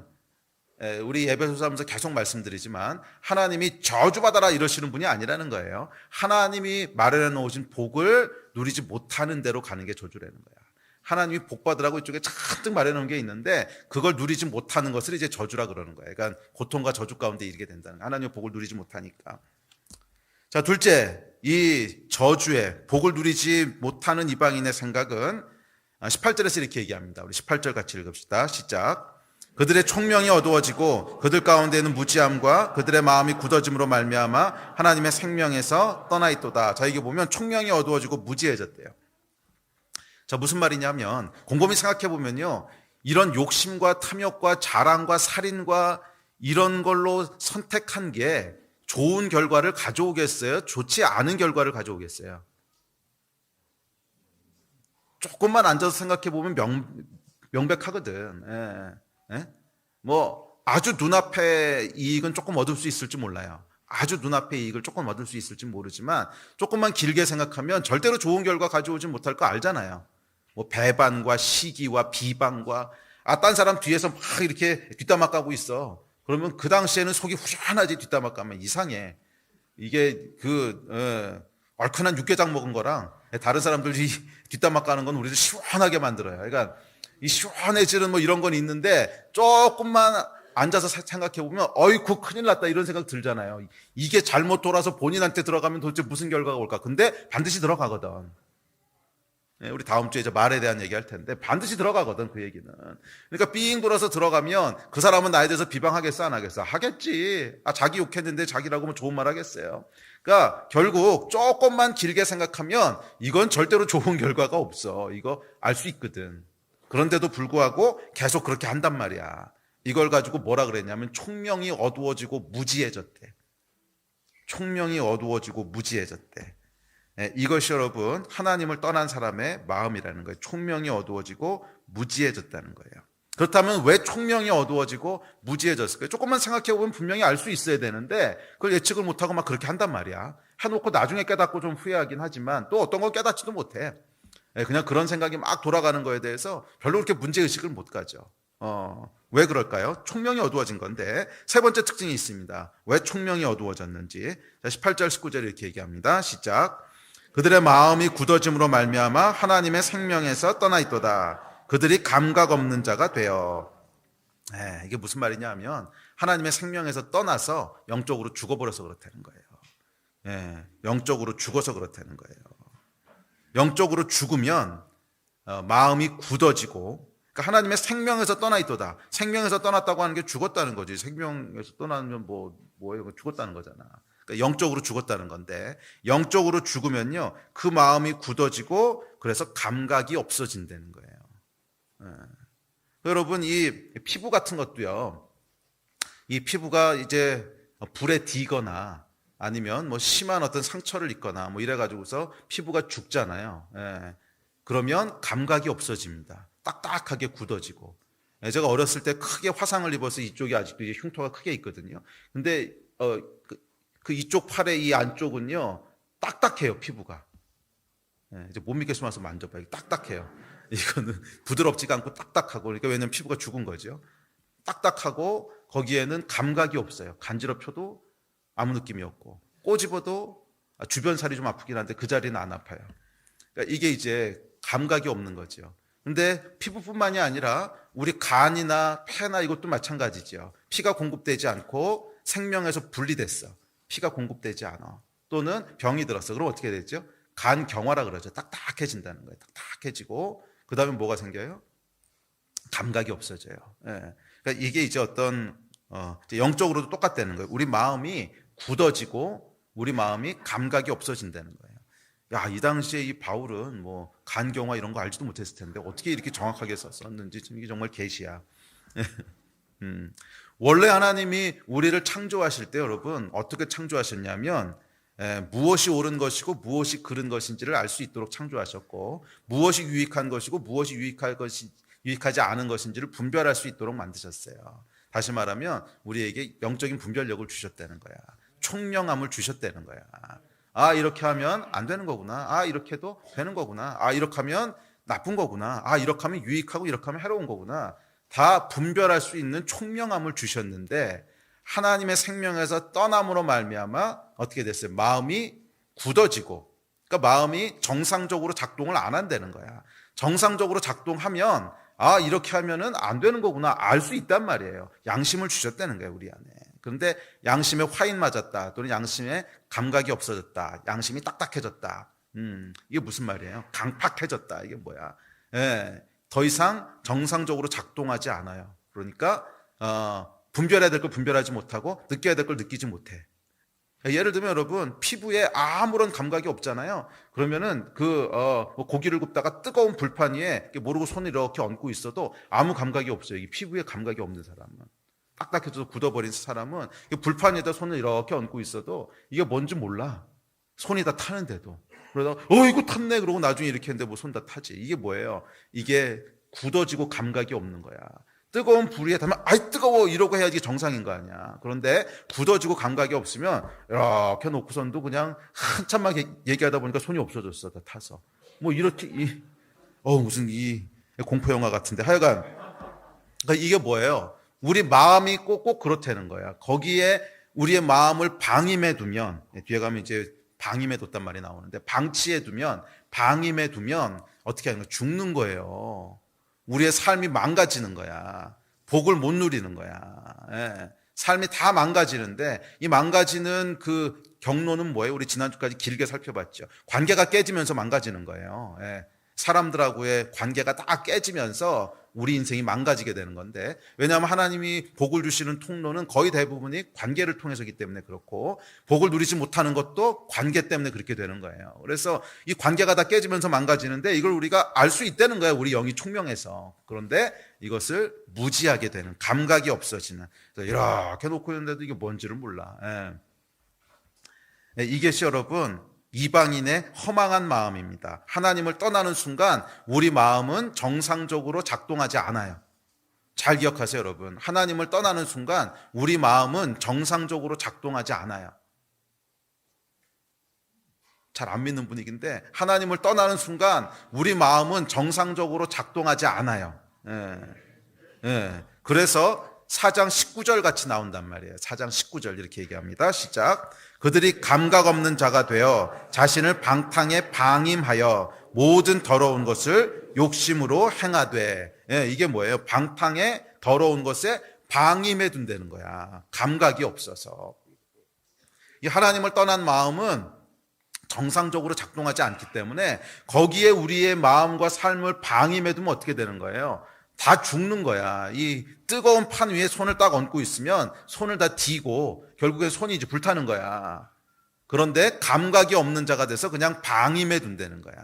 우리 에베소서하면서 계속 말씀드리지만 하나님이 저주받아라 이러시는 분이 아니라는 거예요. 하나님이 마련해 놓으신 복을 누리지 못하는 대로 가는 게 저주라는 거야. 하나님이 복 받으라고 이쪽에 잔뜩 마련해 놓은 게 있는데 그걸 누리지 못하는 것을 이제 저주라 그러는 거예요. 그러니까 고통과 저주 가운데 이르게 된다는 거예요. 하나님의 복을 누리지 못하니까. 자, 둘째, 이 저주에 복을 누리지 못하는 이방인의 생각은 18절에서 이렇게 얘기합니다. 우리 18절 같이 읽읍시다. 시작. 그들의 총명이 어두워지고 그들 가운데는 무지함과 그들의 마음이 굳어짐으로 말미암아 하나님의 생명에서 떠나 있도다. 자, 이게 보면 총명이 어두워지고 무지해졌대요. 자, 무슨 말이냐면 곰곰이 생각해 보면요, 이런 욕심과 탐욕과 자랑과 살인과 이런 걸로 선택한 게 좋은 결과를 가져오겠어요? 좋지 않은 결과를 가져오겠어요? 조금만 앉아서 생각해 보면 명백하거든. 뭐 아주 눈앞에 이익은 조금 얻을 수 있을지 몰라요. 아주 눈앞에 이익을 조금 얻을 수 있을지 모르지만 조금만 길게 생각하면 절대로 좋은 결과 가져오지 못할 거 알잖아요. 뭐 배반과 시기와 비방과 딴 사람 뒤에서 막 이렇게 뒷담화 까고 있어. 그러면 그 당시에는 속이 후련하지. 뒷담화 까면 이상해. 이게 얼큰한 육개장 먹은 거랑 다른 사람들이 뒷담화 까는 건 우리를 시원하게 만들어요. 그러니까 이 시원해지는 뭐 이런 건 있는데 조금만 앉아서 생각해 보면 어이쿠 큰일 났다 이런 생각 들잖아요. 이게 잘못 돌아서 본인한테 들어가면 도대체 무슨 결과가 올까? 근데 반드시 들어가거든. 우리 다음 주에 이제 말에 대한 얘기 할 텐데 반드시 들어가거든 그 얘기는. 그러니까 삥 돌아서 들어가면 그 사람은 나에 대해서 비방하겠어 안 하겠어? 하겠지. 자기 욕했는데 자기라고 뭐 좋은 말 하겠어요. 그러니까 결국 조금만 길게 생각하면 이건 절대로 좋은 결과가 없어. 이거 알 수 있거든. 그런데도 불구하고 계속 그렇게 한단 말이야. 이걸 가지고 뭐라 그랬냐면 총명이 어두워지고 무지해졌대. 총명이 어두워지고 무지해졌대. 이것이 여러분 하나님을 떠난 사람의 마음이라는 거예요. 총명이 어두워지고 무지해졌다는 거예요. 그렇다면 왜 총명이 어두워지고 무지해졌을까요? 조금만 생각해보면 분명히 알 수 있어야 되는데 그걸 예측을 못하고 막 그렇게 한단 말이야. 해놓고 나중에 깨닫고 좀 후회하긴 하지만 또 어떤 걸 깨닫지도 못해. 그냥 그런 생각이 막 돌아가는 거에 대해서 별로 그렇게 문제의식을 못 가져. 왜 그럴까요? 총명이 어두워진 건데 세 번째 특징이 있습니다. 왜 총명이 어두워졌는지. 자, 18절 19절 이렇게 얘기합니다. 시작. 그들의 마음이 굳어짐으로 말미암아 하나님의 생명에서 떠나 있도다. 그들이 감각 없는 자가 되어. 이게 무슨 말이냐 하면 하나님의 생명에서 떠나서 영적으로 죽어버려서 그렇다는 거예요. 영적으로 죽어서 그렇다는 거예요. 영적으로 죽으면 마음이 굳어지고, 그러니까 하나님의 생명에서 떠나 있도다. 생명에서 떠났다고 하는 게 죽었다는 거지. 생명에서 떠나면 뭐예요? 죽었다는 거잖아. 그러니까 영적으로 죽었다는 건데, 영적으로 죽으면요 그 마음이 굳어지고 그래서 감각이 없어진다는 거예요. 여러분 이 피부 같은 것도요, 이 피부가 이제 불에 디거나 아니면 뭐 심한 어떤 상처를 입거나 뭐 이래가지고서 피부가 죽잖아요. 그러면 감각이 없어집니다. 딱딱하게 굳어지고. 제가 어렸을 때 크게 화상을 입어서 이쪽이 아직도 이제 흉터가 크게 있거든요. 근데 그 이쪽 팔의 이 안쪽은요 딱딱해요. 피부가. 이제 못 믿겠으면 와서 만져봐요. 딱딱해요. 이거는 부드럽지가 않고 딱딱하고, 그러니까 왜냐면 피부가 죽은 거죠. 딱딱하고 거기에는 감각이 없어요. 간지럽혀도 아무 느낌이 없고, 꼬집어도 주변 살이 좀 아프긴 한데 그 자리는 안 아파요. 그러니까 이게 이제 감각이 없는 거죠. 근데 피부뿐만이 아니라 우리 간이나 폐나 이것도 마찬가지죠. 피가 공급되지 않고 생명에서 분리됐어. 피가 공급되지 않아. 또는 병이 들었어. 그럼 어떻게 되죠? 간경화라 그러죠. 딱딱해진다는 거예요. 딱딱해지고 그 다음에 뭐가 생겨요? 감각이 없어져요. 예. 그러니까 이게 이제 어떤 이제 영적으로도 똑같다는 거예요. 우리 마음이 굳어지고 우리 마음이 감각이 없어진다는 거예요. 야, 이 당시에 이 바울은 뭐 간경화 이런 거 알지도 못했을 텐데 어떻게 이렇게 정확하게 썼는지 이게 정말 계시야. 원래 하나님이 우리를 창조하실 때 여러분 어떻게 창조하셨냐면 무엇이 옳은 것이고 무엇이 그른 것인지를 알 수 있도록 창조하셨고, 무엇이 유익한 것이고 무엇이 유익하지 않은 것인지를 분별할 수 있도록 만드셨어요. 다시 말하면 우리에게 영적인 분별력을 주셨다는 거야. 총명함을 주셨다는 거야. 아, 이렇게 하면 안 되는 거구나. 아, 이렇게 해도 되는 거구나. 아, 이렇게 하면 나쁜 거구나. 아, 이렇게 하면 유익하고 이렇게 하면 해로운 거구나. 다 분별할 수 있는 총명함을 주셨는데 하나님의 생명에서 떠남으로 말미암아 어떻게 됐어요? 마음이 굳어지고, 그러니까 마음이 정상적으로 작동을 안 한다는 거야. 정상적으로 작동하면 아, 이렇게 하면은 안 되는 거구나 알 수 있단 말이에요. 양심을 주셨다는 거예요, 우리 안에. 그런데 양심에 화인 맞았다, 또는 양심에 감각이 없어졌다, 양심이 딱딱해졌다. 이게 무슨 말이에요? 강팍해졌다. 이게 뭐야? 예, 더 이상 정상적으로 작동하지 않아요. 그러니까 분별해야 될 걸 분별하지 못하고 느껴야 될 걸 느끼지 못해. 예를 들면 여러분, 피부에 아무런 감각이 없잖아요. 그러면은 고기를 굽다가 뜨거운 불판 위에 모르고 손을 이렇게 얹고 있어도 아무 감각이 없어요. 이 피부에 감각이 없는 사람은, 딱딱해져서 굳어버린 사람은 불판 위에다 손을 이렇게 얹고 있어도 이게 뭔지 몰라. 손이 다 타는데도. 그러다가 이거 탔네 그러고 나중에 이렇게 했는데 뭐 손 다 타지. 이게 뭐예요? 이게 굳어지고 감각이 없는 거야. 뜨거운 불 위에 닿으면 아이 뜨거워 이러고 해야지 정상인 거 아니야. 그런데 굳어지고 감각이 없으면 이렇게 놓고선도 그냥 한참만 얘기하다 보니까 손이 없어졌어. 다 타서. 뭐 이렇게 무슨 이 공포 영화 같은데, 하여간 그러니까 이게 뭐예요? 우리 마음이 꼭 그렇다는 거야. 거기에 우리의 마음을 방임해 두면, 뒤에 가면 이제 방임해 뒀단 말이 나오는데, 방치해 두면, 방임해 두면 어떻게 하는 거야? 죽는 거예요. 우리의 삶이 망가지는 거야. 복을 못 누리는 거야. 예. 삶이 다 망가지는데, 이 망가지는 그 경로는 뭐예요? 우리 지난주까지 길게 살펴봤죠. 관계가 깨지면서 망가지는 거예요. 예. 사람들하고의 관계가 다 깨지면서 우리 인생이 망가지게 되는 건데, 왜냐하면 하나님이 복을 주시는 통로는 거의 대부분이 관계를 통해서기 때문에 그렇고, 복을 누리지 못하는 것도 관계 때문에 그렇게 되는 거예요. 그래서 이 관계가 다 깨지면서 망가지는데 이걸 우리가 알 수 있다는 거예요. 우리 영이 총명해서. 그런데 이것을 무지하게 되는, 감각이 없어지는, 이렇게 놓고 있는데도 이게 뭔지를 몰라. 이것이 여러분 이방인의 허망한 마음입니다. 하나님을 떠나는 순간 우리 마음은 정상적으로 작동하지 않아요. 잘 기억하세요, 여러분. 하나님을 떠나는 순간 우리 마음은 정상적으로 작동하지 않아요. 잘 안 믿는 분위기인데, 하나님을 떠나는 순간 우리 마음은 정상적으로 작동하지 않아요. 그래서 4장 19절 같이 나온단 말이에요. 4장 19절 이렇게 얘기합니다. 시작. 그들이 감각 없는 자가 되어 자신을 방탕에 방임하여 모든 더러운 것을 욕심으로 행하되. 이게 뭐예요? 방탕에 더러운 것에 방임해 둔다는 거야. 감각이 없어서. 이 하나님을 떠난 마음은 정상적으로 작동하지 않기 때문에 거기에 우리의 마음과 삶을 방임해 두면 어떻게 되는 거예요? 다 죽는 거야. 이 뜨거운 판 위에 손을 딱 얹고 있으면 손을 다 디고 결국엔 손이 이제 불타는 거야. 그런데 감각이 없는 자가 돼서 그냥 방임해 둔다는 거야.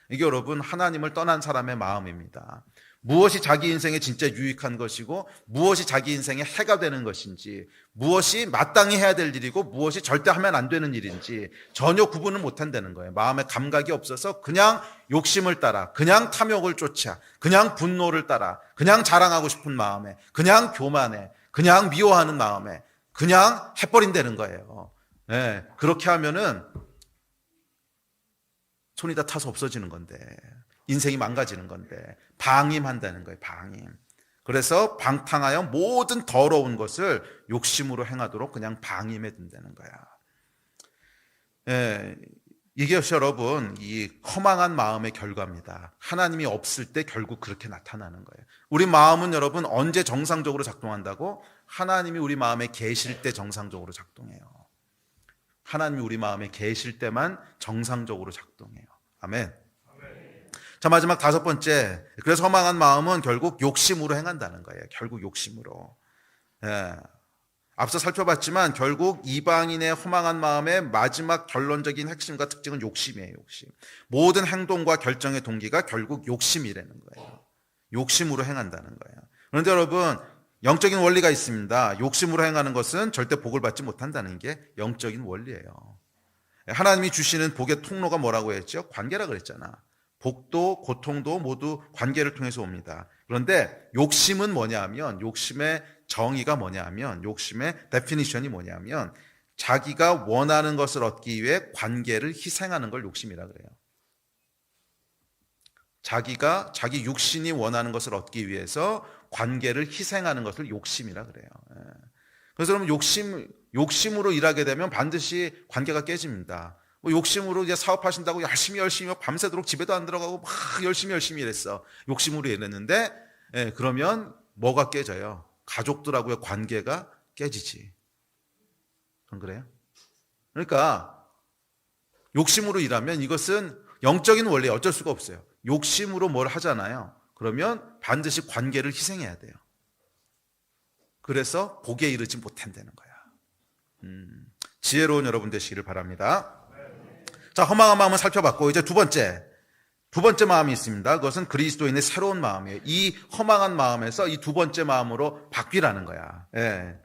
이게 여러분 하나님을 떠난 사람의 마음입니다. 무엇이 자기 인생에 진짜 유익한 것이고 무엇이 자기 인생에 해가 되는 것인지, 무엇이 마땅히 해야 될 일이고 무엇이 절대 하면 안 되는 일인지 전혀 구분을 못한다는 거예요. 마음에 감각이 없어서 그냥 욕심을 따라, 그냥 탐욕을 쫓아, 그냥 분노를 따라, 그냥 자랑하고 싶은 마음에, 그냥 교만해, 그냥 미워하는 마음에 그냥 해버린다는 거예요. 그렇게 하면은 손이 다 타서 없어지는 건데, 인생이 망가지는 건데, 방임한다는 거예요. 방임. 그래서 방탕하여 모든 더러운 것을 욕심으로 행하도록 그냥 방임해 둔다는 거야. 예, 이것이 여러분 이 허망한 마음의 결과입니다. 하나님이 없을 때 결국 그렇게 나타나는 거예요. 우리 마음은 여러분 언제 정상적으로 작동한다고? 하나님이 우리 마음에 계실 때 정상적으로 작동해요. 하나님이 우리 마음에 계실 때만 정상적으로 작동해요. 아멘. 자, 마지막 다섯 번째. 그래서 허망한 마음은 결국 욕심으로 행한다는 거예요. 결국 욕심으로. 예. 앞서 살펴봤지만 결국 이방인의 허망한 마음의 마지막 결론적인 핵심과 특징은 욕심이에요. 욕심. 모든 행동과 결정의 동기가 결국 욕심이라는 거예요. 욕심으로 행한다는 거예요. 그런데 여러분, 영적인 원리가 있습니다. 욕심으로 행하는 것은 절대 복을 받지 못한다는 게 영적인 원리예요. 하나님이 주시는 복의 통로가 뭐라고 했죠? 관계라 그랬잖아. 복도 고통도 모두 관계를 통해서 옵니다. 그런데 욕심은 뭐냐 하면, 욕심의 정의가 뭐냐 하면, 욕심의 데피니션이 뭐냐 하면 자기가 원하는 것을 얻기 위해 관계를 희생하는 걸 욕심이라 그래요. 자기 육신이 원하는 것을 얻기 위해서 관계를 희생하는 것을 욕심이라 그래요. 그래서 여러분 욕심으로 일하게 되면 반드시 관계가 깨집니다. 뭐 욕심으로 이제 사업하신다고 열심히 밤새도록 집에도 안 들어가고 막 열심히 일했어. 욕심으로 일했는데 그러면 뭐가 깨져요? 가족들하고의 관계가 깨지지. 안 그래요? 그러니까 욕심으로 일하면 이것은 영적인 원리에 어쩔 수가 없어요. 욕심으로 뭘 하잖아요. 그러면 반드시 관계를 희생해야 돼요. 그래서 복에 이르지 못한다는 거야. 지혜로운 여러분 되시기를 바랍니다. 자, 허망한 마음은 살펴봤고 이제 두 번째 마음이 있습니다. 그것은 그리스도인의 새로운 마음이에요. 이 허망한 마음에서 이 두 번째 마음으로 바뀌라는 거야. 예.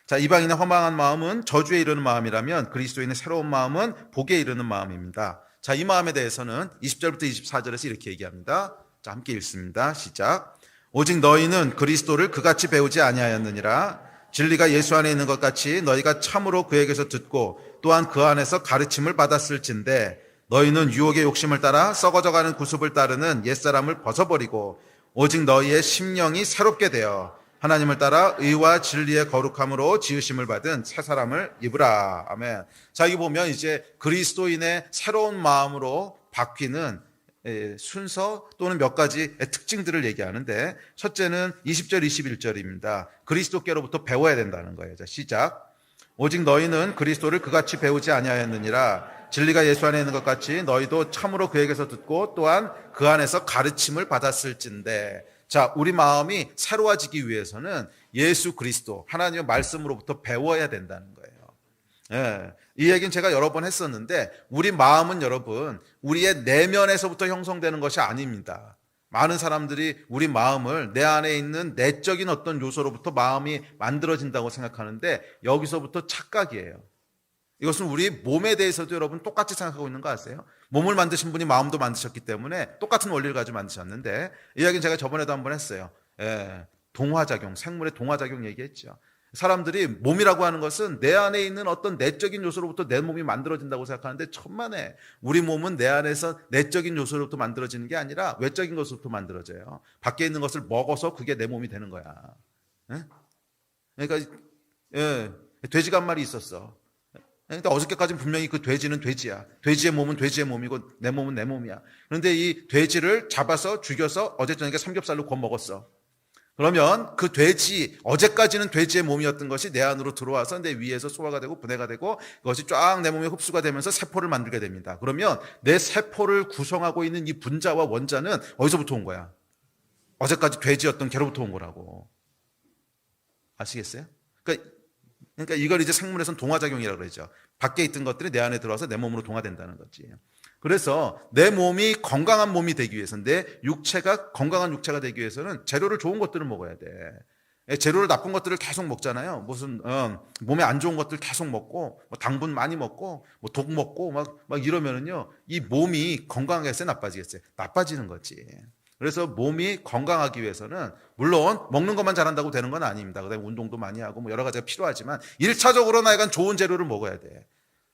자, 이방인의 허망한 마음은 저주에 이르는 마음이라면 그리스도인의 새로운 마음은 복에 이르는 마음입니다. 자, 이 마음에 대해서는 20절부터 24절에서 이렇게 얘기합니다. 자, 함께 읽습니다. 시작. 오직 너희는 그리스도를 그같이 배우지 아니하였느니라. 진리가 예수 안에 있는 것 같이 너희가 참으로 그에게서 듣고 또한 그 안에서 가르침을 받았을진데 너희는 유혹의 욕심을 따라 썩어져가는 구습을 따르는 옛사람을 벗어버리고 오직 너희의 심령이 새롭게 되어 하나님을 따라 의와 진리의 거룩함으로 지으심을 받은 새 사람을 입으라. 아멘. 자, 여기 보면 이제 그리스도인의 새로운 마음으로 바뀌는 순서 또는 몇 가지 특징들을 얘기하는데 첫째는 20절 21절입니다. 그리스도께로부터 배워야 된다는 거예요. 자, 시작. 오직 너희는 그리스도를 그같이 배우지 아니하였느니라. 진리가 예수 안에 있는 것 같이 너희도 참으로 그에게서 듣고 또한 그 안에서 가르침을 받았을진데. 자, 우리 마음이 새로워지기 위해서는 예수 그리스도 하나님의 말씀으로부터 배워야 된다는 거예요. 예, 이 얘기는 제가 여러 번 했었는데 우리 마음은 여러분 우리의 내면에서부터 형성되는 것이 아닙니다. 많은 사람들이 우리 마음을 내 안에 있는 내적인 어떤 요소로부터 마음이 만들어진다고 생각하는데 여기서부터 착각이에요. 이것은 우리 몸에 대해서도 여러분 똑같이 생각하고 있는 거 아세요? 몸을 만드신 분이 마음도 만드셨기 때문에 똑같은 원리를 가지고 만드셨는데 이 이야기는 제가 저번에도 한번 했어요. 동화작용, 생물의 동화작용 얘기했죠. 사람들이 몸이라고 하는 것은 내 안에 있는 어떤 내적인 요소로부터 내 몸이 만들어진다고 생각하는데 천만에 우리 몸은 내 안에서 내적인 요소로부터 만들어지는 게 아니라 외적인 것으로부터 만들어져요. 밖에 있는 것을 먹어서 그게 내 몸이 되는 거야. 그러니까 돼지가 한 마리 있었어. 그러니까 어저께까지는 분명히 그 돼지는 돼지야. 돼지의 몸은 돼지의 몸이고 내 몸은 내 몸이야. 그런데 이 돼지를 잡아서 죽여서 어제 저녁에 삼겹살로 구워 먹었어. 그러면 그 돼지, 어제까지는 돼지의 몸이었던 것이 내 안으로 들어와서 내 위에서 소화가 되고 분해가 되고 그것이 쫙 내 몸에 흡수가 되면서 세포를 만들게 됩니다. 그러면 내 세포를 구성하고 있는 이 분자와 원자는 어디서부터 온 거야? 어제까지 돼지였던 개로부터 온 거라고. 아시겠어요? 그러니까 이걸 이제 생물에서는 동화작용이라고 그러죠. 밖에 있던 것들이 내 안에 들어와서 내 몸으로 동화된다는 거지. 그래서 내 몸이 건강한 몸이 되기 위해서는 내 육체가 건강한 육체가 되기 위해서는 재료를 좋은 것들을 먹어야 돼. 재료를 나쁜 것들을 계속 먹잖아요. 무슨 몸에 안 좋은 것들 계속 먹고 뭐 당분 많이 먹고 뭐 독 먹고 막 이러면은요 이 몸이 건강하겠어요, 나빠지겠어요? 나빠지는 거지. 그래서 몸이 건강하기 위해서는 물론 먹는 것만 잘한다고 되는 건 아닙니다. 그다음에 운동도 많이 하고 뭐 여러 가지가 필요하지만 1차적으로 나간 좋은 재료를 먹어야 돼.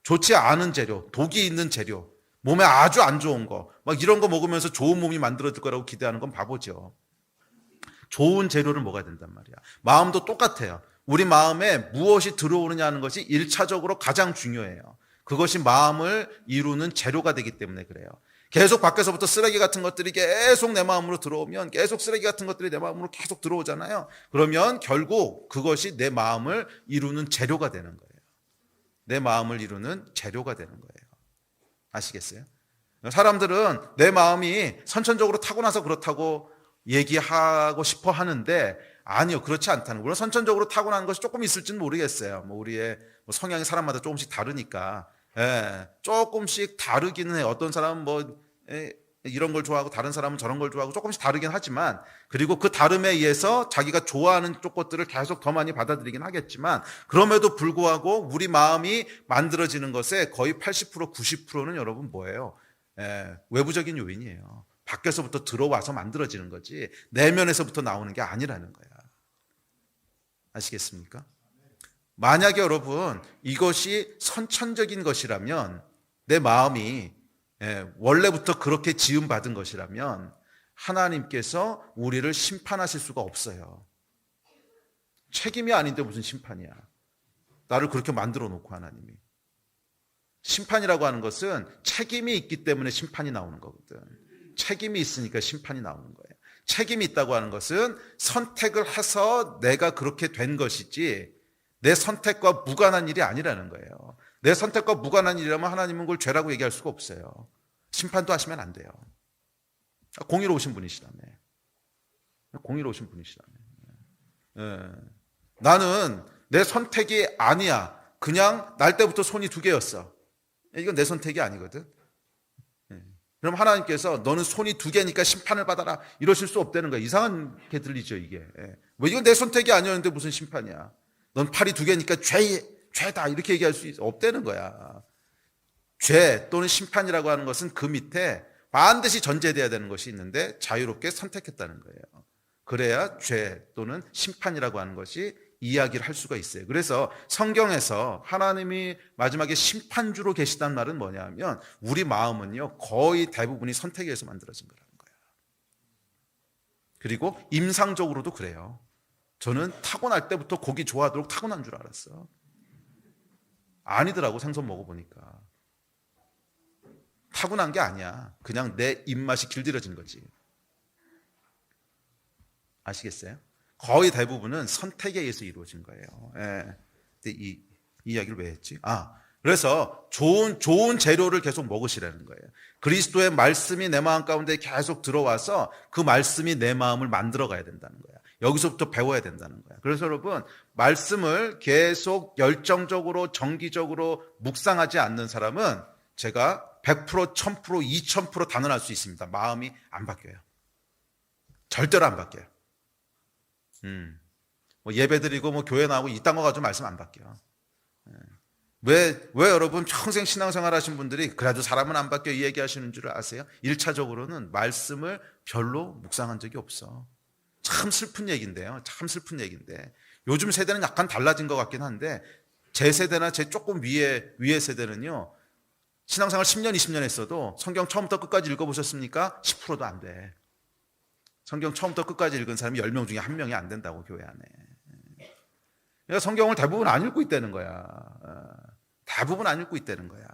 좋지 않은 재료, 독이 있는 재료, 몸에 아주 안 좋은 거, 막 이런 거 먹으면서 좋은 몸이 만들어질 거라고 기대하는 건 바보죠. 좋은 재료를 먹어야 된단 말이야. 마음도 똑같아요. 우리 마음에 무엇이 들어오느냐 하는 것이 1차적으로 가장 중요해요. 그것이 마음을 이루는 재료가 되기 때문에 그래요. 계속 밖에서부터 쓰레기 같은 것들이 계속 내 마음으로 들어오면, 계속 쓰레기 같은 것들이 내 마음으로 계속 들어오잖아요. 그러면 결국 그것이 내 마음을 이루는 재료가 되는 거예요. 내 마음을 이루는 재료가 되는 거예요. 아시겠어요? 사람들은 내 마음이 선천적으로 타고나서 그렇다고 얘기하고 싶어 하는데, 아니요, 그렇지 않다는 거예요. 물론 선천적으로 타고나는 것이 조금 있을지는 모르겠어요. 우리의 성향이 사람마다 조금씩 다르니까. 조금씩 다르기는 해요. 어떤 사람은 이런 걸 좋아하고 다른 사람은 저런 걸 좋아하고 조금씩 다르긴 하지만, 그리고 그 다름에 의해서 자기가 좋아하는 쪽 것들을 계속 더 많이 받아들이긴 하겠지만, 그럼에도 불구하고 우리 마음이 만들어지는 것의 거의 80%, 90%는 여러분 뭐예요? 외부적인 요인이에요. 밖에서부터 들어와서 만들어지는 거지 내면에서부터 나오는 게 아니라는 거야. 아시겠습니까? 만약에 여러분 이것이 선천적인 것이라면, 내 마음이 원래부터 그렇게 지음받은 것이라면 하나님께서 우리를 심판하실 수가 없어요. 책임이 아닌데 무슨 심판이야. 나를 그렇게 만들어 놓고 하나님이. 심판이라고 하는 것은 책임이 있기 때문에 심판이 나오는 거거든. 책임이 있으니까 심판이 나오는 거예요. 책임이 있다고 하는 것은 선택을 해서 내가 그렇게 된 것이지 내 선택과 무관한 일이 아니라는 거예요. 내 선택과 무관한 일이라면 하나님은 그걸 죄라고 얘기할 수가 없어요. 심판도 하시면 안 돼요. 공의로우신 분이시라며. 공의로우신 분이시라며. 나는 내 선택이 아니야. 그냥 날 때부터 손이 두 개였어. 이건 내 선택이 아니거든. 그럼 하나님께서 너는 손이 두 개니까 심판을 받아라 이러실 수 없다는 거야. 이상하게 들리죠 이게. 이건 내 선택이 아니었는데 무슨 심판이야. 넌 팔이 두 개니까 죄다 이렇게 얘기할 수 없다는 거야. 죄 또는 심판이라고 하는 것은 그 밑에 반드시 전제돼야 되는 것이 있는데 자유롭게 선택했다는 거예요. 그래야 죄 또는 심판이라고 하는 것이 이야기를 할 수가 있어요. 그래서 성경에서 하나님이 마지막에 심판주로 계시다는 말은 뭐냐면, 우리 마음은요 거의 대부분이 선택에 의해서 만들어진 거라는 거예요. 그리고 임상적으로도 그래요. 저는 타고날 때부터 고기 좋아하도록 타고난 줄 알았어. 아니더라고. 생선 먹어보니까 타고난 게 아니야. 그냥 내 입맛이 길들여진 거지. 아시겠어요? 거의 대부분은 선택에 의해서 이루어진 거예요. 근데 이 이야기를 왜 했지? 그래서 좋은 재료를 계속 먹으시라는 거예요. 그리스도의 말씀이 내 마음 가운데 계속 들어와서 그 말씀이 내 마음을 만들어 가야 된다는 거야. 여기서부터 배워야 된다는 거야. 그래서 여러분, 말씀을 계속 열정적으로 정기적으로 묵상하지 않는 사람은 제가 100%, 1000%, 2000% 단언할 수 있습니다. 마음이 안 바뀌어요. 절대로 안 바뀌어요. 예배드리고 교회 나오고 이딴 거 가지고 말씀 안 바뀌어. 왜 여러분 평생 신앙생활 하신 분들이 그래도 사람은 안 바뀌어 이 얘기하시는 줄 아세요? 1차적으로는 말씀을 별로 묵상한 적이 없어. 참 슬픈 얘기인데요. 참 슬픈 얘기인데, 요즘 세대는 약간 달라진 것 같긴 한데, 제 세대나 제 조금 위에 세대는요, 신앙생활 10년, 20년 했어도 성경 처음부터 끝까지 읽어보셨습니까? 10%도 안 돼. 성경 처음부터 끝까지 읽은 사람이 10명 중에 1명이 안 된다고, 교회 안에. 그러니까 성경을 대부분 안 읽고 있다는 거야. 대부분 안 읽고 있다는 거야.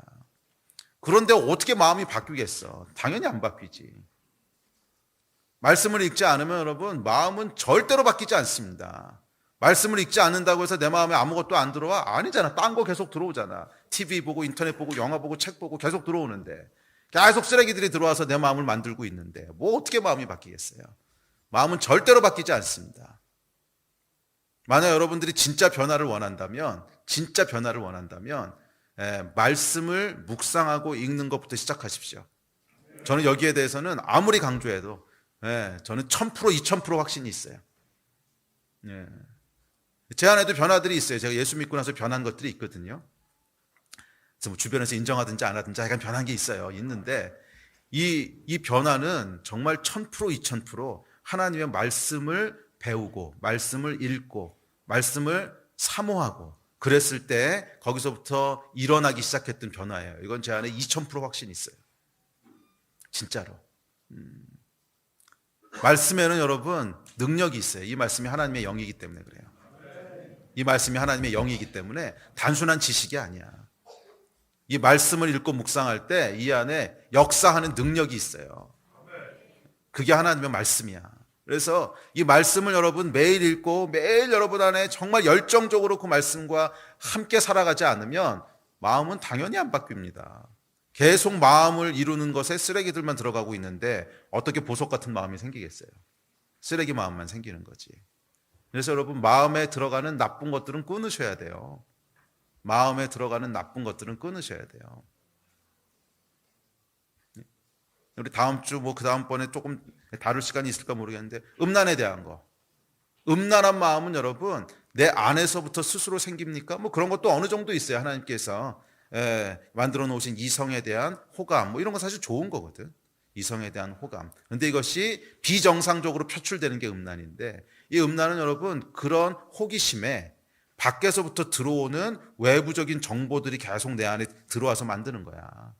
그런데 어떻게 마음이 바뀌겠어? 당연히 안 바뀌지. 말씀을 읽지 않으면 여러분, 마음은 절대로 바뀌지 않습니다. 말씀을 읽지 않는다고 해서 내 마음에 아무것도 안 들어와? 아니잖아. 딴 거 계속 들어오잖아. TV 보고 인터넷 보고 영화 보고 책 보고 계속 들어오는데, 계속 쓰레기들이 들어와서 내 마음을 만들고 있는데 뭐 어떻게 마음이 바뀌겠어요? 마음은 절대로 바뀌지 않습니다. 만약 여러분들이 진짜 변화를 원한다면 말씀을 묵상하고 읽는 것부터 시작하십시오. 저는 여기에 대해서는 아무리 강조해도 저는 1000%, 2000% 확신이 있어요. 제 안에도 변화들이 있어요. 제가 예수 믿고 나서 변한 것들이 있거든요. 그래서 주변에서 인정하든지 안 하든지 약간 변한 게 있어요. 있는데 이 변화는 정말 1000%, 2000% 하나님의 말씀을 배우고 말씀을 읽고 말씀을 사모하고 그랬을 때 거기서부터 일어나기 시작했던 변화예요. 이건 제 안에 2000% 확신이 있어요. 진짜로. 말씀에는 여러분 능력이 있어요. 이 말씀이 하나님의 영이기 때문에 그래요. 이 말씀이 하나님의 영이기 때문에 단순한 지식이 아니야. 이 말씀을 읽고 묵상할 때 이 안에 역사하는 능력이 있어요. 그게 하나님의 말씀이야. 그래서 이 말씀을 여러분 매일 읽고 매일 여러분 안에 정말 열정적으로 그 말씀과 함께 살아가지 않으면 마음은 당연히 안 바뀝니다. 계속 마음을 이루는 것에 쓰레기들만 들어가고 있는데 어떻게 보석 같은 마음이 생기겠어요? 쓰레기 마음만 생기는 거지. 그래서 여러분 마음에 들어가는 나쁜 것들은 끊으셔야 돼요. 마음에 들어가는 나쁜 것들은 끊으셔야 돼요. 우리 다음 주 그 다음번에 조금 다룰 시간이 있을까 모르겠는데 음란에 대한 거. 음란한 마음은 여러분 내 안에서부터 스스로 생깁니까? 그런 것도 어느 정도 있어요. 하나님께서 만들어 놓으신 이성에 대한 호감 이런 거 사실 좋은 거거든. 이성에 대한 호감. 그런데 이것이 비정상적으로 표출되는 게 음란인데 이 음란은 여러분 그런 호기심에 밖에서부터 들어오는 외부적인 정보들이 계속 내 안에 들어와서 만드는 거야.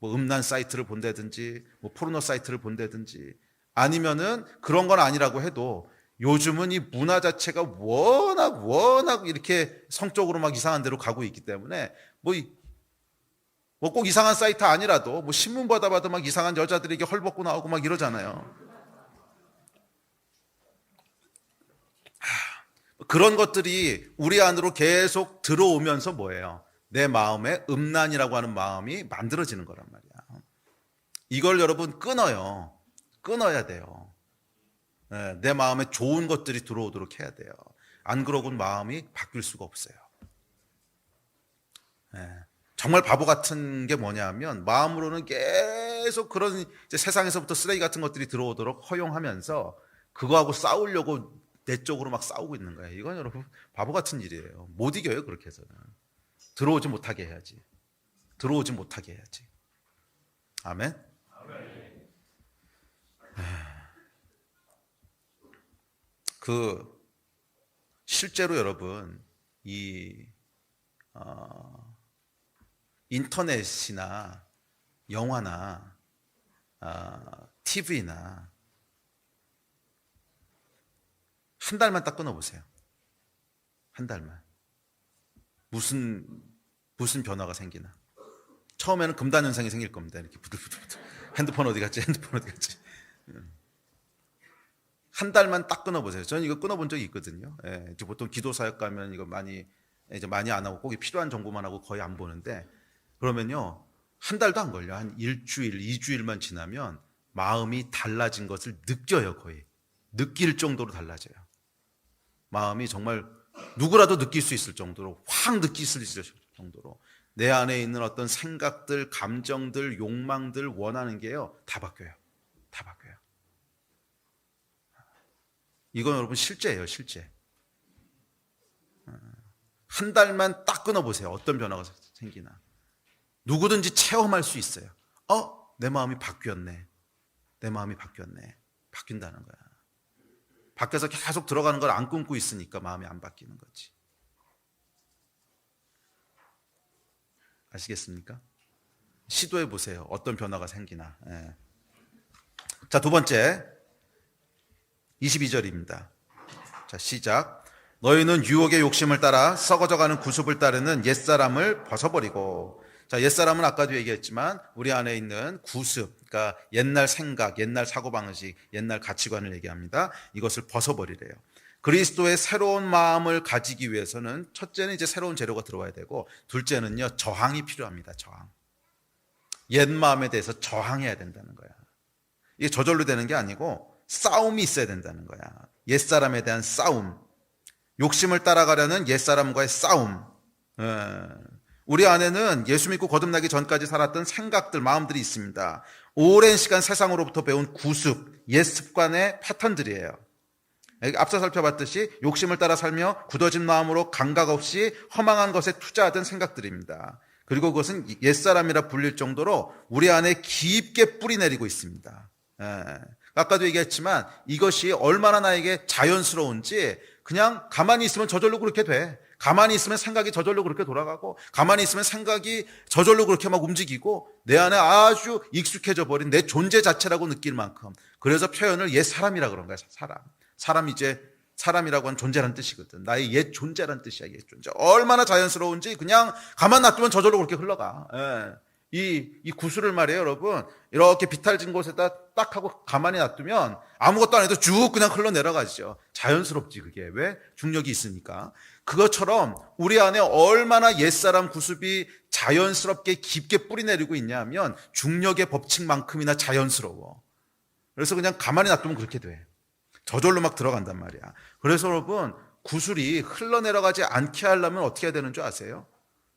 음란 사이트를 본다든지 포르노 사이트를 본다든지 아니면은 그런 건 아니라고 해도 요즘은 이 문화 자체가 워낙 이렇게 성적으로 막 이상한 데로 가고 있기 때문에 꼭 이상한 사이트 아니라도 신문 보다 봐도 막 이상한 여자들이 이게 헐벗고 나오고 막 이러잖아요. 그런 것들이 우리 안으로 계속 들어오면서 뭐예요? 내 마음에 음란이라고 하는 마음이 만들어지는 거란 말이야. 이걸 여러분 끊어야 돼요. 내 마음에 좋은 것들이 들어오도록 해야 돼요. 안 그러고는 마음이 바뀔 수가 없어요. 정말 바보 같은 게 뭐냐면 마음으로는 계속 그런 이제 세상에서부터 쓰레기 같은 것들이 들어오도록 허용하면서 그거하고 싸우려고 내 쪽으로 막 싸우고 있는 거예요. 이건 여러분 바보 같은 일이에요. 못 이겨요. 그렇게 해서는. 들어오지 못하게 해야지. 아멘. 실제로 여러분 인터넷이나 영화나 TV나 한 달만 딱 끊어보세요. 한 달만. 무슨 변화가 생기나. 처음에는 금단 현상이 생길 겁니다. 이렇게 부들부들. 핸드폰 어디 갔지? 한 달만 딱 끊어보세요. 저는 이거 끊어본 적이 있거든요. 이제 보통 기도 사역 가면 이거 많이 안 하고 꼭 필요한 정보만 하고 거의 안 보는데 그러면요. 한 달도 안 걸려. 한 일주일, 2주일만 지나면 마음이 달라진 것을 느껴요. 거의. 느낄 정도로 달라져요. 마음이 정말 누구라도 느낄 수 있을 정도로 확 느낄 수 있을 정도로 내 안에 있는 어떤 생각들, 감정들, 욕망들, 원하는 게요. 다 바뀌어요. 이건 여러분 실제예요. 실제. 한 달만 딱 끊어보세요. 어떤 변화가 생기나. 누구든지 체험할 수 있어요. 내 마음이 바뀌었네. 바뀐다는 거야. 밖에서 계속 들어가는 걸 안 끊고 있으니까 마음이 안 바뀌는 거지. 아시겠습니까? 시도해 보세요. 어떤 변화가 생기나. 자, 두 번째 22절입니다. 자, 시작. 너희는 유혹의 욕심을 따라 썩어져가는 구습을 따르는 옛사람을 벗어버리고. 자, 옛사람은 아까도 얘기했지만 우리 안에 있는 구습, 그러니까 옛날 생각, 옛날 사고방식, 옛날 가치관을 얘기합니다. 이것을 벗어버리래요. 그리스도의 새로운 마음을 가지기 위해서는 첫째는 이제 새로운 재료가 들어와야 되고 둘째는요, 저항이 필요합니다. 저항. 옛 마음에 대해서 저항해야 된다는 거야. 이게 저절로 되는 게 아니고 싸움이 있어야 된다는 거야. 옛사람에 대한 싸움. 욕심을 따라가려는 옛사람과의 싸움. 우리 안에는 예수 믿고 거듭나기 전까지 살았던 생각들, 마음들이 있습니다. 오랜 시간 세상으로부터 배운 구습, 옛 습관의 패턴들이에요. 앞서 살펴봤듯이 욕심을 따라 살며 굳어진 마음으로 감각 없이 허망한 것에 투자하던 생각들입니다. 그리고 그것은 옛사람이라 불릴 정도로 우리 안에 깊게 뿌리 내리고 있습니다. 아까도 얘기했지만 이것이 얼마나 나에게 자연스러운지 그냥 가만히 있으면 저절로 그렇게 돼. 가만히 있으면 생각이 저절로 그렇게 돌아가고 가만히 있으면 생각이 저절로 그렇게 막 움직이고 내 안에 아주 익숙해져 버린 내 존재 자체라고 느낄 만큼. 그래서 표현을 옛 사람이라 그런 거야. 사람 이제 사람이라고 하는 존재란 뜻이거든. 나의 옛 존재란 뜻이야. 옛 존재. 얼마나 자연스러운지 그냥 가만 놔두면 저절로 그렇게 흘러가. 이 구슬을 말이에요, 여러분. 이렇게 비탈진 곳에다 딱 하고 가만히 놔두면 아무것도 안 해도 쭉 그냥 흘러내려가죠. 자연스럽지, 그게. 왜? 중력이 있으니까. 그것처럼 우리 안에 얼마나 옛사람 구습이 자연스럽게 깊게 뿌리내리고 있냐 하면 중력의 법칙만큼이나 자연스러워. 그래서 그냥 가만히 놔두면 그렇게 돼. 저절로 막 들어간단 말이야. 그래서 여러분, 구슬이 흘러내려가지 않게 하려면 어떻게 해야 되는 줄 아세요?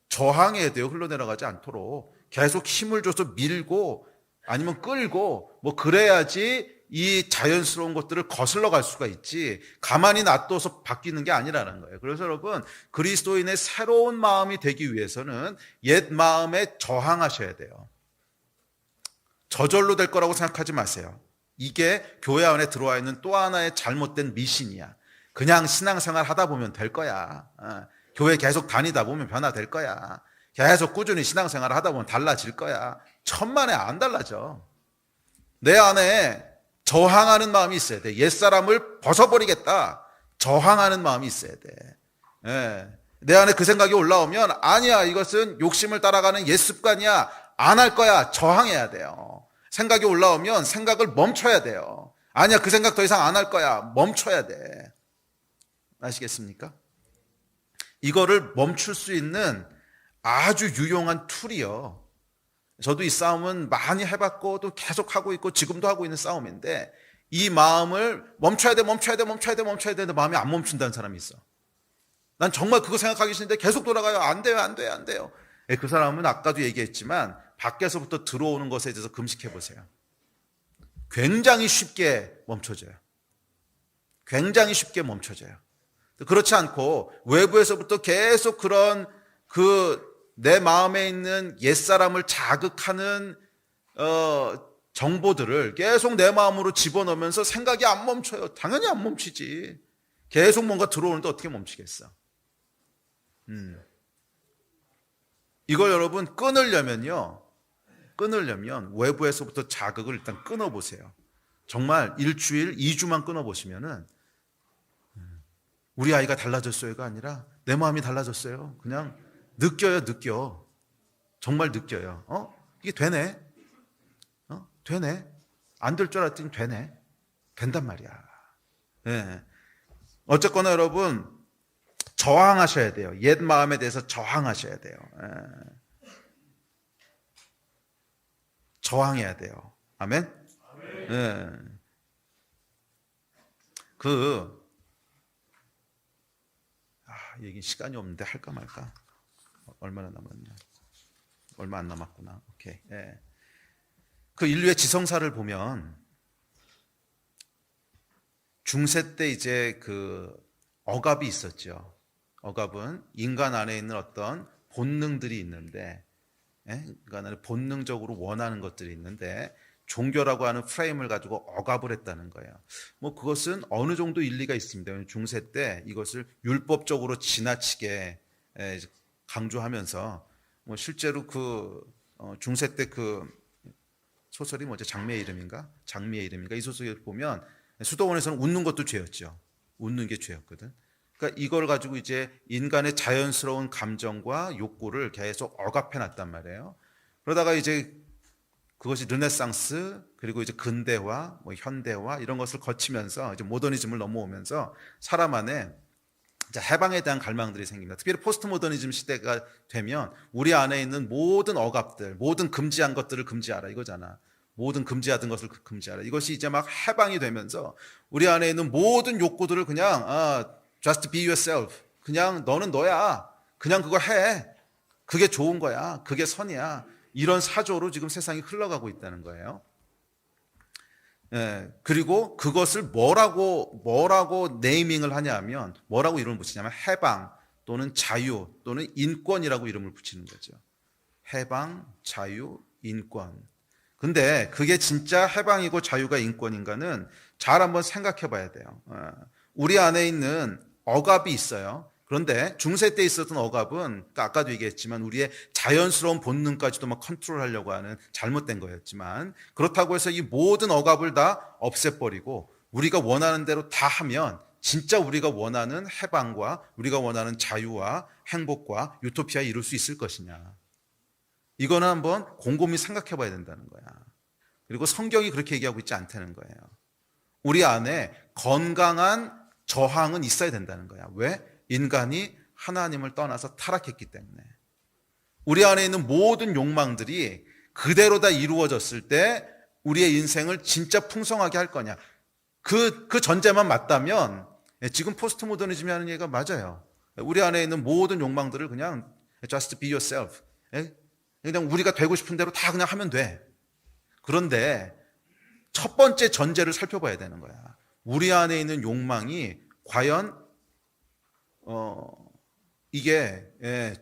저항해야 돼요. 흘러내려가지 않도록. 계속 힘을 줘서 밀고 아니면 끌고 뭐 그래야지 이 자연스러운 것들을 거슬러 갈 수가 있지, 가만히 놔둬서 바뀌는 게 아니라는 거예요. 그래서 여러분, 그리스도인의 새로운 마음이 되기 위해서는 옛 마음에 저항하셔야 돼요. 저절로 될 거라고 생각하지 마세요. 이게 교회 안에 들어와 있는 또 하나의 잘못된 미신이야. 그냥 신앙생활 하다 보면 될 거야. 교회 계속 다니다 보면 변화될 거야. 계속 꾸준히 신앙생활 하다 보면 달라질 거야. 천만에 안 달라져. 내 안에 저항하는 마음이 있어야 돼. 옛사람을 벗어버리겠다. 저항하는 마음이 있어야 돼. 내 안에 그 생각이 올라오면 아니야, 이것은 욕심을 따라가는 옛 습관이야. 안 할 거야. 저항해야 돼요. 생각이 올라오면 생각을 멈춰야 돼요. 아니야, 그 생각 더 이상 안 할 거야. 멈춰야 돼. 아시겠습니까? 이거를 멈출 수 있는 아주 유용한 툴이요. 저도 이 싸움은 많이 해봤고 또 계속 하고 있고 지금도 하고 있는 싸움인데, 이 마음을 멈춰야 돼, 멈춰야 돼, 멈춰야 돼, 멈춰야 되는데 마음이 안 멈춘다는 사람이 있어. 난 정말 그거 생각하기 싫은데 계속 돌아가요. 안 돼요, 안 돼요, 안 돼요. 그 사람은 아까도 얘기했지만 밖에서부터 들어오는 것에 대해서 금식해 보세요. 굉장히 쉽게 멈춰져요. 굉장히 쉽게 멈춰져요. 그렇지 않고 외부에서부터 계속 그런 내 마음에 있는 옛사람을 자극하는 정보들을 계속 내 마음으로 집어넣으면서 생각이 안 멈춰요. 당연히 안 멈추지. 계속 뭔가 들어오는데 어떻게 멈추겠어. 이걸 여러분 끊으려면 외부에서부터 자극을 일단 끊어보세요. 정말 일주일, 2주만 끊어보시면은 우리 아이가 달라졌어요가 아니라 내 마음이 달라졌어요. 그냥 느껴요, 느껴. 정말 느껴요. 이게 되네. 되네. 안 될 줄 알았더니 되네. 된단 말이야. 네. 어쨌거나 여러분, 저항하셔야 돼요. 옛 마음에 대해서 저항하셔야 돼요. 저항해야 돼요. 아멘? 네. 얘기 시간이 없는데 할까 말까? 얼마나 남았냐? 얼마 안 남았구나. 오케이. 예. 그 인류의 지성사를 보면 중세 때 이제 그 억압이 있었죠. 억압은 인간 안에 있는 어떤 본능들이 있는데, 인간 안에 본능적으로 원하는 것들이 있는데 종교라고 하는 프레임을 가지고 억압을 했다는 거예요. 뭐 그것은 어느 정도 일리가 있습니다. 중세 때 이것을 율법적으로 지나치게 강조하면서 뭐 실제로 중세 때 소설이 뭐죠? 장미의 이름인가 이 소설을 보면 수도원에서는 웃는 것도 죄였죠. 웃는 게 죄였거든. 그러니까 이걸 가지고 이제 인간의 자연스러운 감정과 욕구를 계속 억압해 놨단 말이에요. 그러다가 이제 그것이 르네상스, 그리고 이제 근대화, 뭐 현대화 이런 것을 거치면서 이제 모더니즘을 넘어오면서 사람 안에 이제 해방에 대한 갈망들이 생깁니다. 특별히 포스트 모더니즘 시대가 되면 우리 안에 있는 모든 억압들, 모든 금지한 것들을 금지하라 이거잖아. 모든 금지하던 것을 금지하라. 이것이 이제 막 해방이 되면서 우리 안에 있는 모든 욕구들을 그냥 just be yourself. 그냥 너는 너야. 그냥 그거 해. 그게 좋은 거야. 그게 선이야. 이런 사조로 지금 세상이 흘러가고 있다는 거예요. 그리고 그것을 뭐라고 네이밍을 하냐면, 뭐라고 이름을 붙이냐면 해방 또는 자유 또는 인권이라고 이름을 붙이는 거죠. 해방, 자유, 인권. 근데 그게 진짜 해방이고 자유가 인권인가는 잘 한번 생각해 봐야 돼요. 우리 안에 있는 억압이 있어요. 그런데 중세 때 있었던 억압은, 그러니까 아까도 얘기했지만 우리의 자연스러운 본능까지도 막 컨트롤하려고 하는 잘못된 거였지만, 그렇다고 해서 이 모든 억압을 다 없애버리고 우리가 원하는 대로 다 하면 진짜 우리가 원하는 해방과 우리가 원하는 자유와 행복과 유토피아에 이룰 수 있을 것이냐. 이거는 한번 곰곰이 생각해 봐야 된다는 거야. 그리고 성경이 그렇게 얘기하고 있지 않다는 거예요. 우리 안에 건강한 저항은 있어야 된다는 거야. 왜? 인간이 하나님을 떠나서 타락했기 때문에. 우리 안에 있는 모든 욕망들이 그대로 다 이루어졌을 때 우리의 인생을 진짜 풍성하게 할 거냐. 그 전제만 맞다면 지금 포스트 모더니즘이 하는 얘기가 맞아요. 우리 안에 있는 모든 욕망들을 그냥 just be yourself. 그냥 우리가 되고 싶은 대로 다 그냥 하면 돼. 그런데 첫 번째 전제를 살펴봐야 되는 거야. 우리 안에 있는 욕망이 과연 이게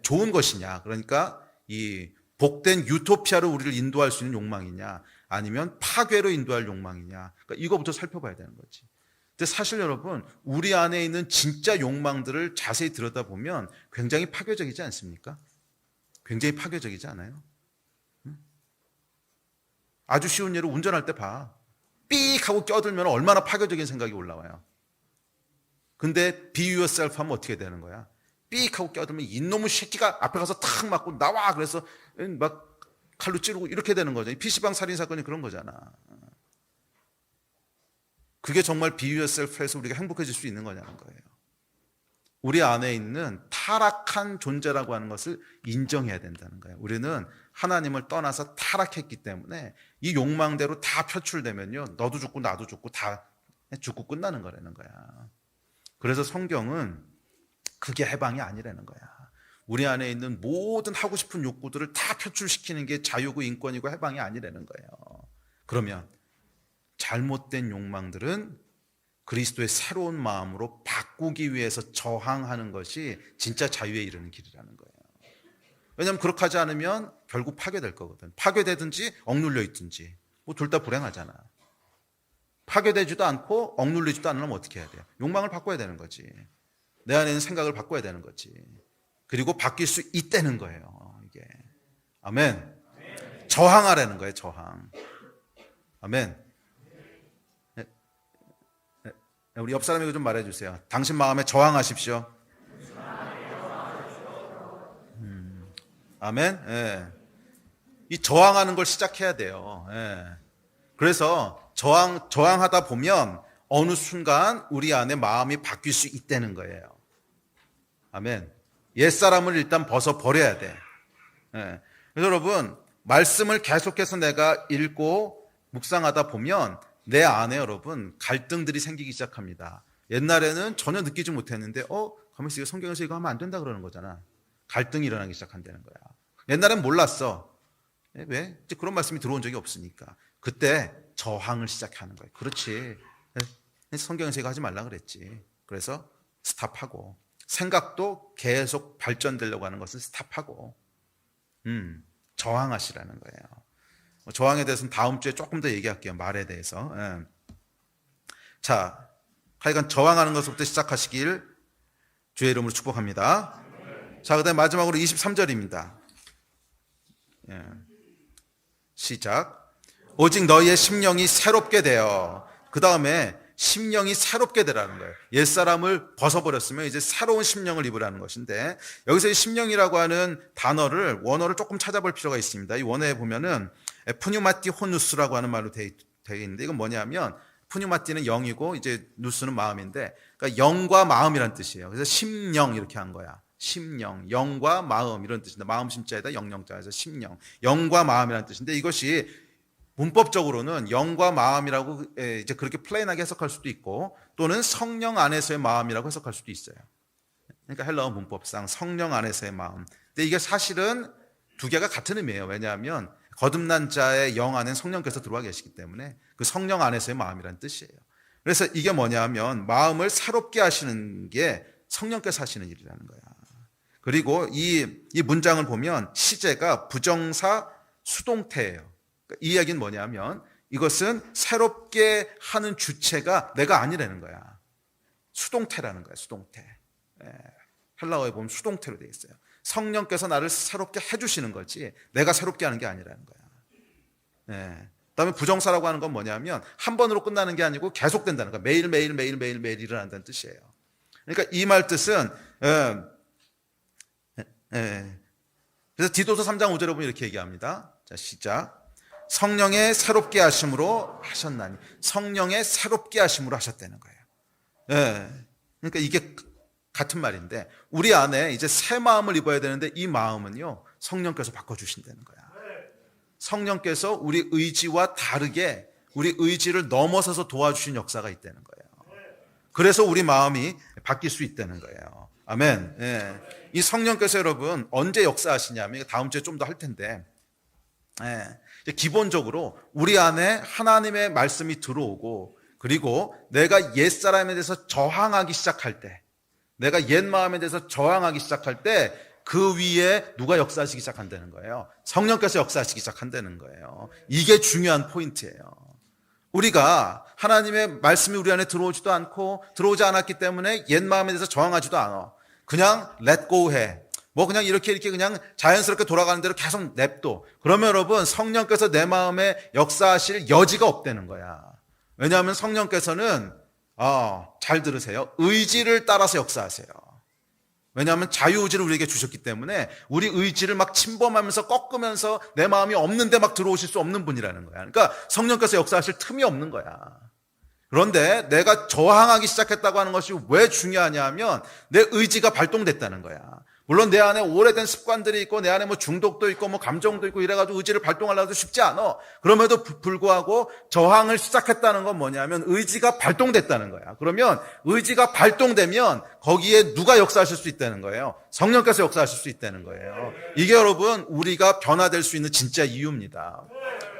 좋은 것이냐. 그러니까 이 복된 유토피아로 우리를 인도할 수 있는 욕망이냐, 아니면 파괴로 인도할 욕망이냐. 그러니까 이거부터 살펴봐야 되는 거지. 근데 사실 여러분, 우리 안에 있는 진짜 욕망들을 자세히 들여다보면 굉장히 파괴적이지 않습니까? 굉장히 파괴적이지 않아요? 아주 쉬운 예로 운전할 때 봐. 삑 하고 껴들면 얼마나 파괴적인 생각이 올라와요. 근데 be yourself 하면 어떻게 되는 거야? 삑 하고 껴들면 이놈의 새끼가 앞에 가서 탁 맞고 나와. 그래서 막 칼로 찌르고 이렇게 되는 거죠. PC방 살인 사건이 그런 거잖아. 그게 정말 be yourself 해서 우리가 행복해질 수 있는 거냐는 거예요. 우리 안에 있는 타락한 존재라고 하는 것을 인정해야 된다는 거예요. 우리는 하나님을 떠나서 타락했기 때문에 이 욕망대로 다 표출되면요, 너도 죽고 나도 죽고 다 죽고 끝나는 거라는 거야. 그래서 성경은 그게 해방이 아니라는 거야. 우리 안에 있는 모든 하고 싶은 욕구들을 다 표출시키는 게 자유고 인권이고 해방이 아니라는 거예요. 그러면 잘못된 욕망들은 그리스도의 새로운 마음으로 바꾸기 위해서 저항하는 것이 진짜 자유에 이르는 길이라는 거예요. 왜냐하면 그렇게 하지 않으면 결국 파괴될 거거든. 파괴되든지 억눌려 있든지 뭐 둘 다 불행하잖아. 파괴되지도 않고 억눌리지도 않으면 어떻게 해야 돼요? 욕망을 바꿔야 되는 거지. 내 안에 있는 생각을 바꿔야 되는 거지. 그리고 바뀔 수 있다는 거예요. 이게 아멘. 저항하라는 거예요. 저항. 아멘. 우리 옆 사람에게 좀 말해주세요. 당신 마음에 저항하십시오. 아멘. 예. 이 저항하는 걸 시작해야 돼요. 예. 그래서 저항하다 보면 어느 순간 우리 안에 마음이 바뀔 수 있다는 거예요. 아멘. 옛사람을 일단 벗어버려야 돼. 예. 그래서 여러분, 말씀을 계속해서 내가 읽고 묵상하다 보면 내 안에 여러분 갈등들이 생기기 시작합니다. 옛날에는 전혀 느끼지 못했는데 가만히 있어, 성경에서 이거 하면 안 된다 그러는 거잖아. 갈등이 일어나기 시작한다는 거야. 옛날엔 몰랐어. 왜? 이제 그런 말씀이 들어온 적이 없으니까. 그때 저항을 시작하는 거예요. 그렇지. 성경에서 이거 하지 말라 그랬지. 그래서 스탑하고, 생각도 계속 발전되려고 하는 것은 스탑하고, 저항하시라는 거예요. 저항에 대해서는 다음 주에 조금 더 얘기할게요. 말에 대해서. 예. 자, 하여간 저항하는 것부터 시작하시길 주의 이름으로 축복합니다. 자, 그 다음에 마지막으로 23절입니다. 예. 시작. 오직 너희의 심령이 새롭게 되어. 그 다음에 심령이 새롭게 되라는 거예요. 옛사람을 벗어버렸으면 이제 새로운 심령을 입으라는 것인데, 여기서 이 심령이라고 하는 단어를, 원어를 조금 찾아볼 필요가 있습니다. 이 원어에 보면은 푸뉴마티 호누스라고 하는 말로 되어 있는데, 이건 뭐냐면 푸뉴마티는 영이고 이제 누스는 마음인데, 그러니까 영과 마음이란 뜻이에요. 그래서 심령 이렇게 한 거야. 심령, 영과 마음 이런 뜻인데, 마음 심자에다 영령자에서 심령, 영과 마음이란 뜻인데, 이것이 문법적으로는 영과 마음이라고 이제 그렇게 플레인하게 해석할 수도 있고, 또는 성령 안에서의 마음이라고 해석할 수도 있어요. 그러니까 헬라어 문법상 성령 안에서의 마음. 근데 이게 사실은 두 개가 같은 의미예요. 왜냐하면 거듭난 자의 영 안에 성령께서 들어와 계시기 때문에 그 성령 안에서의 마음이라는 뜻이에요. 그래서 이게 뭐냐면 마음을 새롭게 하시는 게 성령께서 하시는 일이라는 거야. 그리고 이 문장을 보면 시제가 부정사 수동태예요. 이 이야기는 뭐냐면 이것은 새롭게 하는 주체가 내가 아니라는 거야. 수동태라는 거야. 수동태. 헬라어에 보면 수동태로 되어 있어요. 성령께서 나를 새롭게 해주시는 거지 내가 새롭게 하는 게 아니라는 거야. 그다음에 부정사라고 하는 건 뭐냐면 한 번으로 끝나는 게 아니고 계속된다는 거야. 매일 일어난다는 뜻이에요. 그러니까 이 말 뜻은 그래서 디도서 3장 5절에 보면 이렇게 얘기합니다. 자, 시작. 성령의 새롭게 하심으로 하셨나니. 성령의 새롭게 하심으로 하셨다는 거예요. 그러니까 이게 같은 말인데 우리 안에 이제 새 마음을 입어야 되는데 이 마음은요 성령께서 바꿔주신다는 거야. 성령께서 우리 의지와 다르게 우리 의지를 넘어서서 도와주신 역사가 있다는 거예요. 그래서 우리 마음이 바뀔 수 있다는 거예요. 아멘. 이 성령께서 여러분 언제 역사하시냐면 다음 주에 좀 더 할 텐데 기본적으로 우리 안에 하나님의 말씀이 들어오고 그리고 내가 옛사람에 대해서 저항하기 시작할 때 내가 옛 마음에 대해서 저항하기 시작할 때 그 위에 누가 역사하시기 시작한다는 거예요. 성령께서 역사하시기 시작한다는 거예요. 이게 중요한 포인트예요. 우리가 하나님의 말씀이 우리 안에 들어오지도 않고 들어오지 않았기 때문에 옛 마음에 대해서 저항하지도 않아. 그냥 let go 해. 뭐 그냥 이렇게 그냥 자연스럽게 돌아가는 대로 계속 냅둬. 그러면 여러분 성령께서 내 마음에 역사하실 여지가 없다는 거야. 왜냐하면 성령께서는 잘 들으세요. 의지를 따라서 역사하세요. 왜냐하면 자유의지를 우리에게 주셨기 때문에 우리 의지를 막 침범하면서 꺾으면서 내 마음이 없는데 막 들어오실 수 없는 분이라는 거야. 그러니까 성령께서 역사하실 틈이 없는 거야. 그런데 내가 저항하기 시작했다고 하는 것이 왜 중요하냐 하면 내 의지가 발동됐다는 거야. 물론 내 안에 오래된 습관들이 있고 내 안에 뭐 중독도 있고 뭐 감정도 있고 이래가지고 의지를 발동하려도 쉽지 않아. 그럼에도 불구하고 저항을 시작했다는 건 뭐냐면 의지가 발동됐다는 거야. 그러면 의지가 발동되면 거기에 누가 역사하실 수 있다는 거예요? 성령께서 역사하실 수 있다는 거예요. 이게 여러분 우리가 변화될 수 있는 진짜 이유입니다.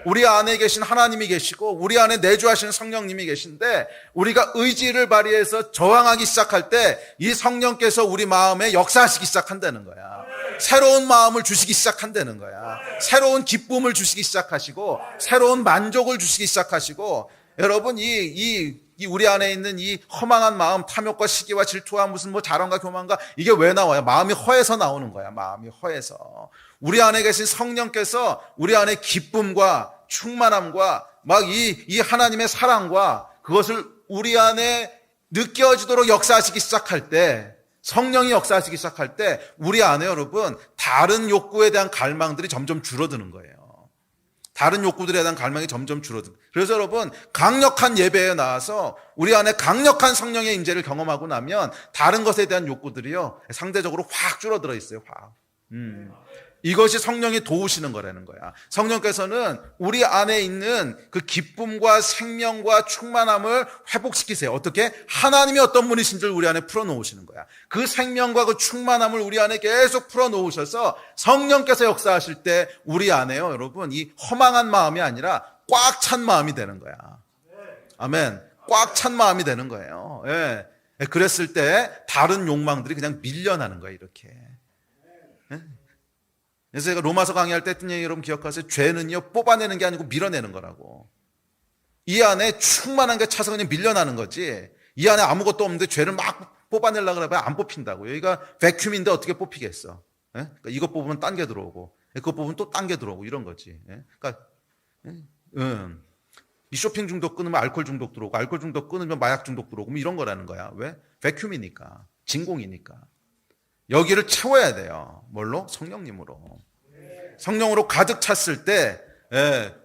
우리 안에 계신 하나님이 계시고 우리 안에 내주하시는 성령님이 계신데 우리가 의지를 발휘해서 저항하기 시작할 때 이 성령께서 우리 마음에 역사하시기 시작한다는 거야. 새로운 마음을 주시기 시작한다는 거야. 새로운 기쁨을 주시기 시작하시고 새로운 만족을 주시기 시작하시고 여러분 이 우리 안에 있는 이 허망한 마음, 탐욕과 시기와 질투와 무슨 뭐 자랑과 교만과 이게 왜 나와요? 마음이 허해서 나오는 거야. 마음이 허해서. 우리 안에 계신 성령께서 우리 안에 기쁨과 충만함과 막 이 하나님의 사랑과 그것을 우리 안에 느껴지도록 역사하시기 시작할 때 성령이 역사하시기 시작할 때 우리 안에 여러분 다른 욕구에 대한 갈망들이 점점 줄어드는 거예요. 다른 욕구들에 대한 갈망이 점점 줄어든. 그래서 여러분 강력한 예배에 나와서 우리 안에 강력한 성령의 임재를 경험하고 나면 다른 것에 대한 욕구들이요 상대적으로 확 줄어들어 있어요. 확. 이것이 성령이 도우시는 거라는 거야. 성령께서는 우리 안에 있는 그 기쁨과 생명과 충만함을 회복시키세요. 어떻게? 하나님이 어떤 분이신 줄 우리 안에 풀어놓으시는 거야. 그 생명과 그 충만함을 우리 안에 계속 풀어놓으셔서 성령께서 역사하실 때 우리 안에요 여러분 이 허망한 마음이 아니라 꽉 찬 마음이 되는 거야. 아멘. 꽉 찬 마음이 되는 거예요. 예. 그랬을 때 다른 욕망들이 그냥 밀려나는 거예요. 이렇게. 예? 그래서 제가 로마서 강의할 때 했던 얘기 여러분 기억하세요? 죄는요 뽑아내는 게 아니고 밀어내는 거라고. 이 안에 충만한 게 차서 그냥 밀려나는 거지 이 안에 아무것도 없는데 죄를 막 뽑아내려고 그러면 안 뽑힌다고. 여기가 베큐um인데 어떻게 뽑히겠어? 그러니까 이것 뽑으면 딴 게 들어오고 그거 뽑으면 또 딴 게 들어오고 이런 거지. 그러니까 이 쇼핑 중독 끊으면 알코올 중독 들어오고 알코올 중독 끊으면 마약 중독 들어오고 뭐 이런 거라는 거야. 왜? 베큐um이니까 진공이니까. 여기를 채워야 돼요. 뭘로? 성령님으로. 성령으로 가득 찼을 때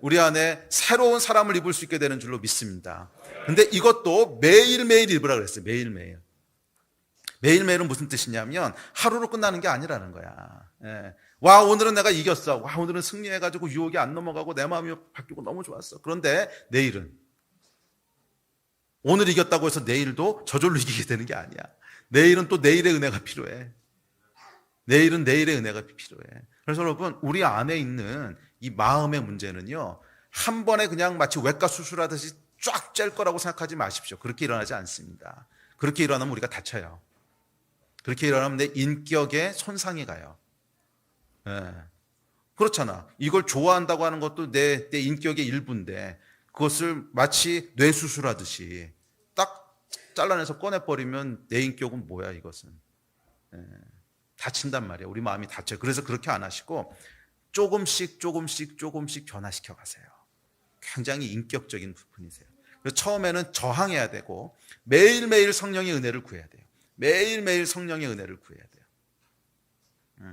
우리 안에 새로운 사람을 입을 수 있게 되는 줄로 믿습니다. 근데 이것도 매일매일 입으라 그랬어요. 매일매일. 매일매일은 무슨 뜻이냐면 하루로 끝나는 게 아니라는 거야. 와 오늘은 내가 이겼어. 와 오늘은 승리해가지고 유혹이 안 넘어가고 내 마음이 바뀌고 너무 좋았어. 그런데 내일은 오늘 이겼다고 해서 내일도 저절로 이기게 되는 게 아니야. 내일은 또 내일의 은혜가 필요해. 내일은 내일의 은혜가 필요해. 그래서 여러분 우리 안에 있는 이 마음의 문제는요 한 번에 그냥 마치 외과 수술하듯이 쫙 짤 거라고 생각하지 마십시오. 그렇게 일어나지 않습니다. 그렇게 일어나면 우리가 다쳐요. 그렇게 일어나면 내 인격에 손상이 가요. 그렇잖아. 이걸 좋아한다고 하는 것도 내 인격의 일부인데 그것을 마치 뇌수술하듯이 딱 잘라내서 꺼내버리면 내 인격은 뭐야 이것은. 다친단 말이에요. 우리 마음이 다쳐요. 그래서 그렇게 안 하시고 조금씩 변화시켜 가세요. 굉장히 인격적인 부분이세요. 그래서 처음에는 저항해야 되고 매일매일 성령의 은혜를 구해야 돼요. 매일매일 성령의 은혜를 구해야 돼요.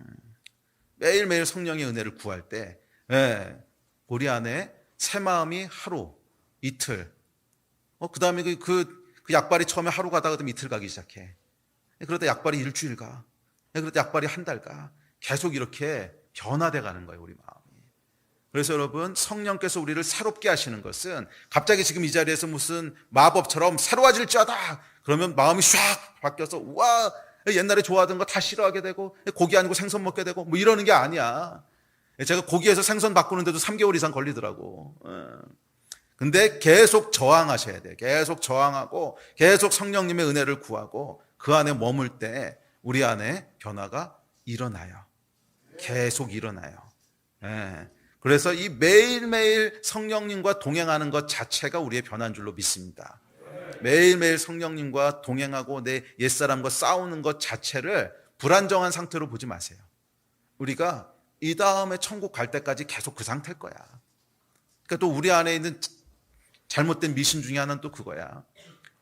매일매일 성령의 은혜를 구할 때 우리 안에 새 마음이 하루, 이틀, 그 다음에 그 약발이 처음에 하루 가다가 이틀 가기 시작해. 그러다 약발이 일주일 가. 그러다 약발이 한 달 가. 계속 이렇게 변화돼 가는 거예요, 우리 마음이. 그래서 여러분, 성령께서 우리를 새롭게 하시는 것은 갑자기 지금 이 자리에서 무슨 마법처럼 새로워질지어다 그러면 마음이 샥 바뀌어서 우와, 옛날에 좋아하던 거 다 싫어하게 되고 고기 아니고 생선 먹게 되고 뭐 이러는 게 아니야. 제가 고기에서 생선 바꾸는데도 3개월 이상 걸리더라고. 근데 계속 저항하셔야 돼요. 계속 저항하고 계속 성령님의 은혜를 구하고 그 안에 머물 때 우리 안에 변화가 일어나요. 계속 일어나요. 그래서 이 매일매일 성령님과 동행하는 것 자체가 우리의 변화인 줄로 믿습니다. 매일매일 성령님과 동행하고 내 옛사람과 싸우는 것 자체를 불안정한 상태로 보지 마세요. 우리가 이 다음에 천국 갈 때까지 계속 그 상태일 거야. 그러니까 또 우리 안에 있는 잘못된 미신 중에 하나는 또 그거야.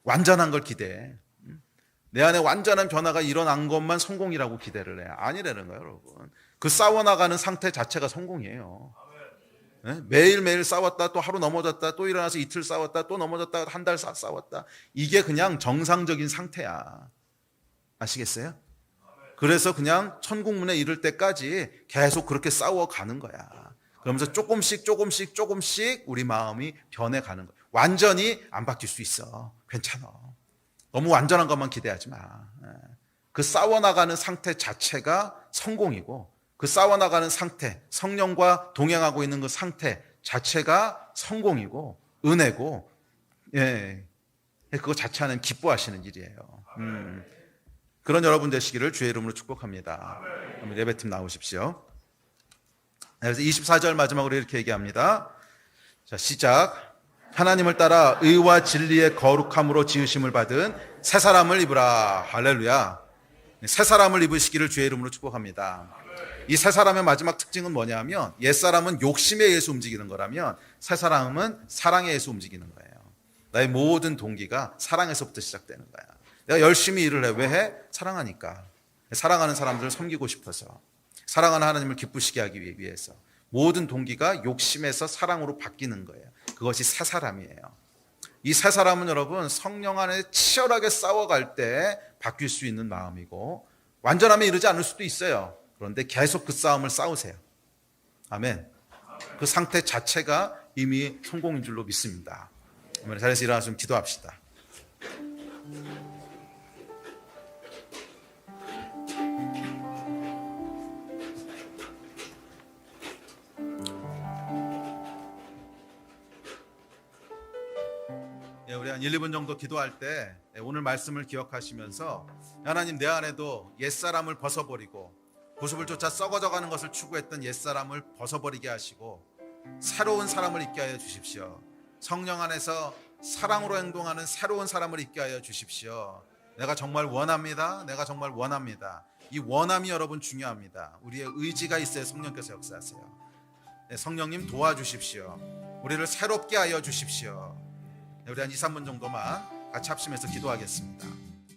완전한 걸 기대해. 내 안에 완전한 변화가 일어난 것만 성공이라고 기대를 해. 아니라는 거예요, 여러분. 그 싸워나가는 상태 자체가 성공이에요. 매일매일 싸웠다, 또 하루 넘어졌다, 또 일어나서 이틀 싸웠다, 또 넘어졌다, 한 달 싸웠다. 이게 그냥 정상적인 상태야. 아시겠어요? 그래서 그냥 천국문에 이를 때까지 계속 그렇게 싸워가는 거야. 그러면서 조금씩 우리 마음이 변해가는 거야. 완전히 안 바뀔 수 있어. 괜찮아. 너무 완전한 것만 기대하지 마. 그 싸워나가는 상태 자체가 성공이고 그 싸워나가는 상태, 성령과 동행하고 있는 그 상태 자체가 성공이고 은혜고, 그거 자체는 기뻐하시는 일이에요. 그런 여러분 되시기를 주의 이름으로 축복합니다. 예배팀 나오십시오. 그래서 24절 마지막으로 이렇게 얘기합니다. 자, 시작. 하나님을 따라 의와 진리의 거룩함으로 지으심을 받은 새 사람을 입으라. 할렐루야. 새 사람을 입으시기를 주의 이름으로 축복합니다. 이 새 사람의 마지막 특징은 뭐냐면 옛사람은 욕심에 의해서 움직이는 거라면 새 사람은 사랑에 의해서 움직이는 거예요. 나의 모든 동기가 사랑에서부터 시작되는 거야. 내가 열심히 일을 해. 왜 해? 사랑하니까. 사랑하는 사람들을 섬기고 싶어서. 사랑하는 하나님을 기쁘시게 하기 위해서. 모든 동기가 욕심에서 사랑으로 바뀌는 거예요. 그것이 새 사람이에요. 이 새 사람은 여러분 성령 안에 치열하게 싸워갈 때 바뀔 수 있는 마음이고 완전함에 이르지 않을 수도 있어요. 그런데 계속 그 싸움을 싸우세요. 아멘. 그 상태 자체가 이미 성공인 줄로 믿습니다. 자리에서 일어나서 좀 기도합시다. 우리 한 1, 2분 정도 기도할 때 오늘 말씀을 기억하시면서 하나님 내 안에도 옛사람을 벗어버리고 구습을 쫓아 썩어져가는 것을 추구했던 옛사람을 벗어버리게 하시고 새로운 사람을 있게 하여 주십시오. 성령 안에서 사랑으로 행동하는 새로운 사람을 있게 하여 주십시오. 내가 정말 원합니다. 내가 정말 원합니다. 이 원함이 여러분 중요합니다. 우리의 의지가 있어야 성령께서 역사하세요. 성령님 도와주십시오. 우리를 새롭게 하여 주십시오. 우리 한 2, 3분 정도만 같이 합심해서 기도하겠습니다.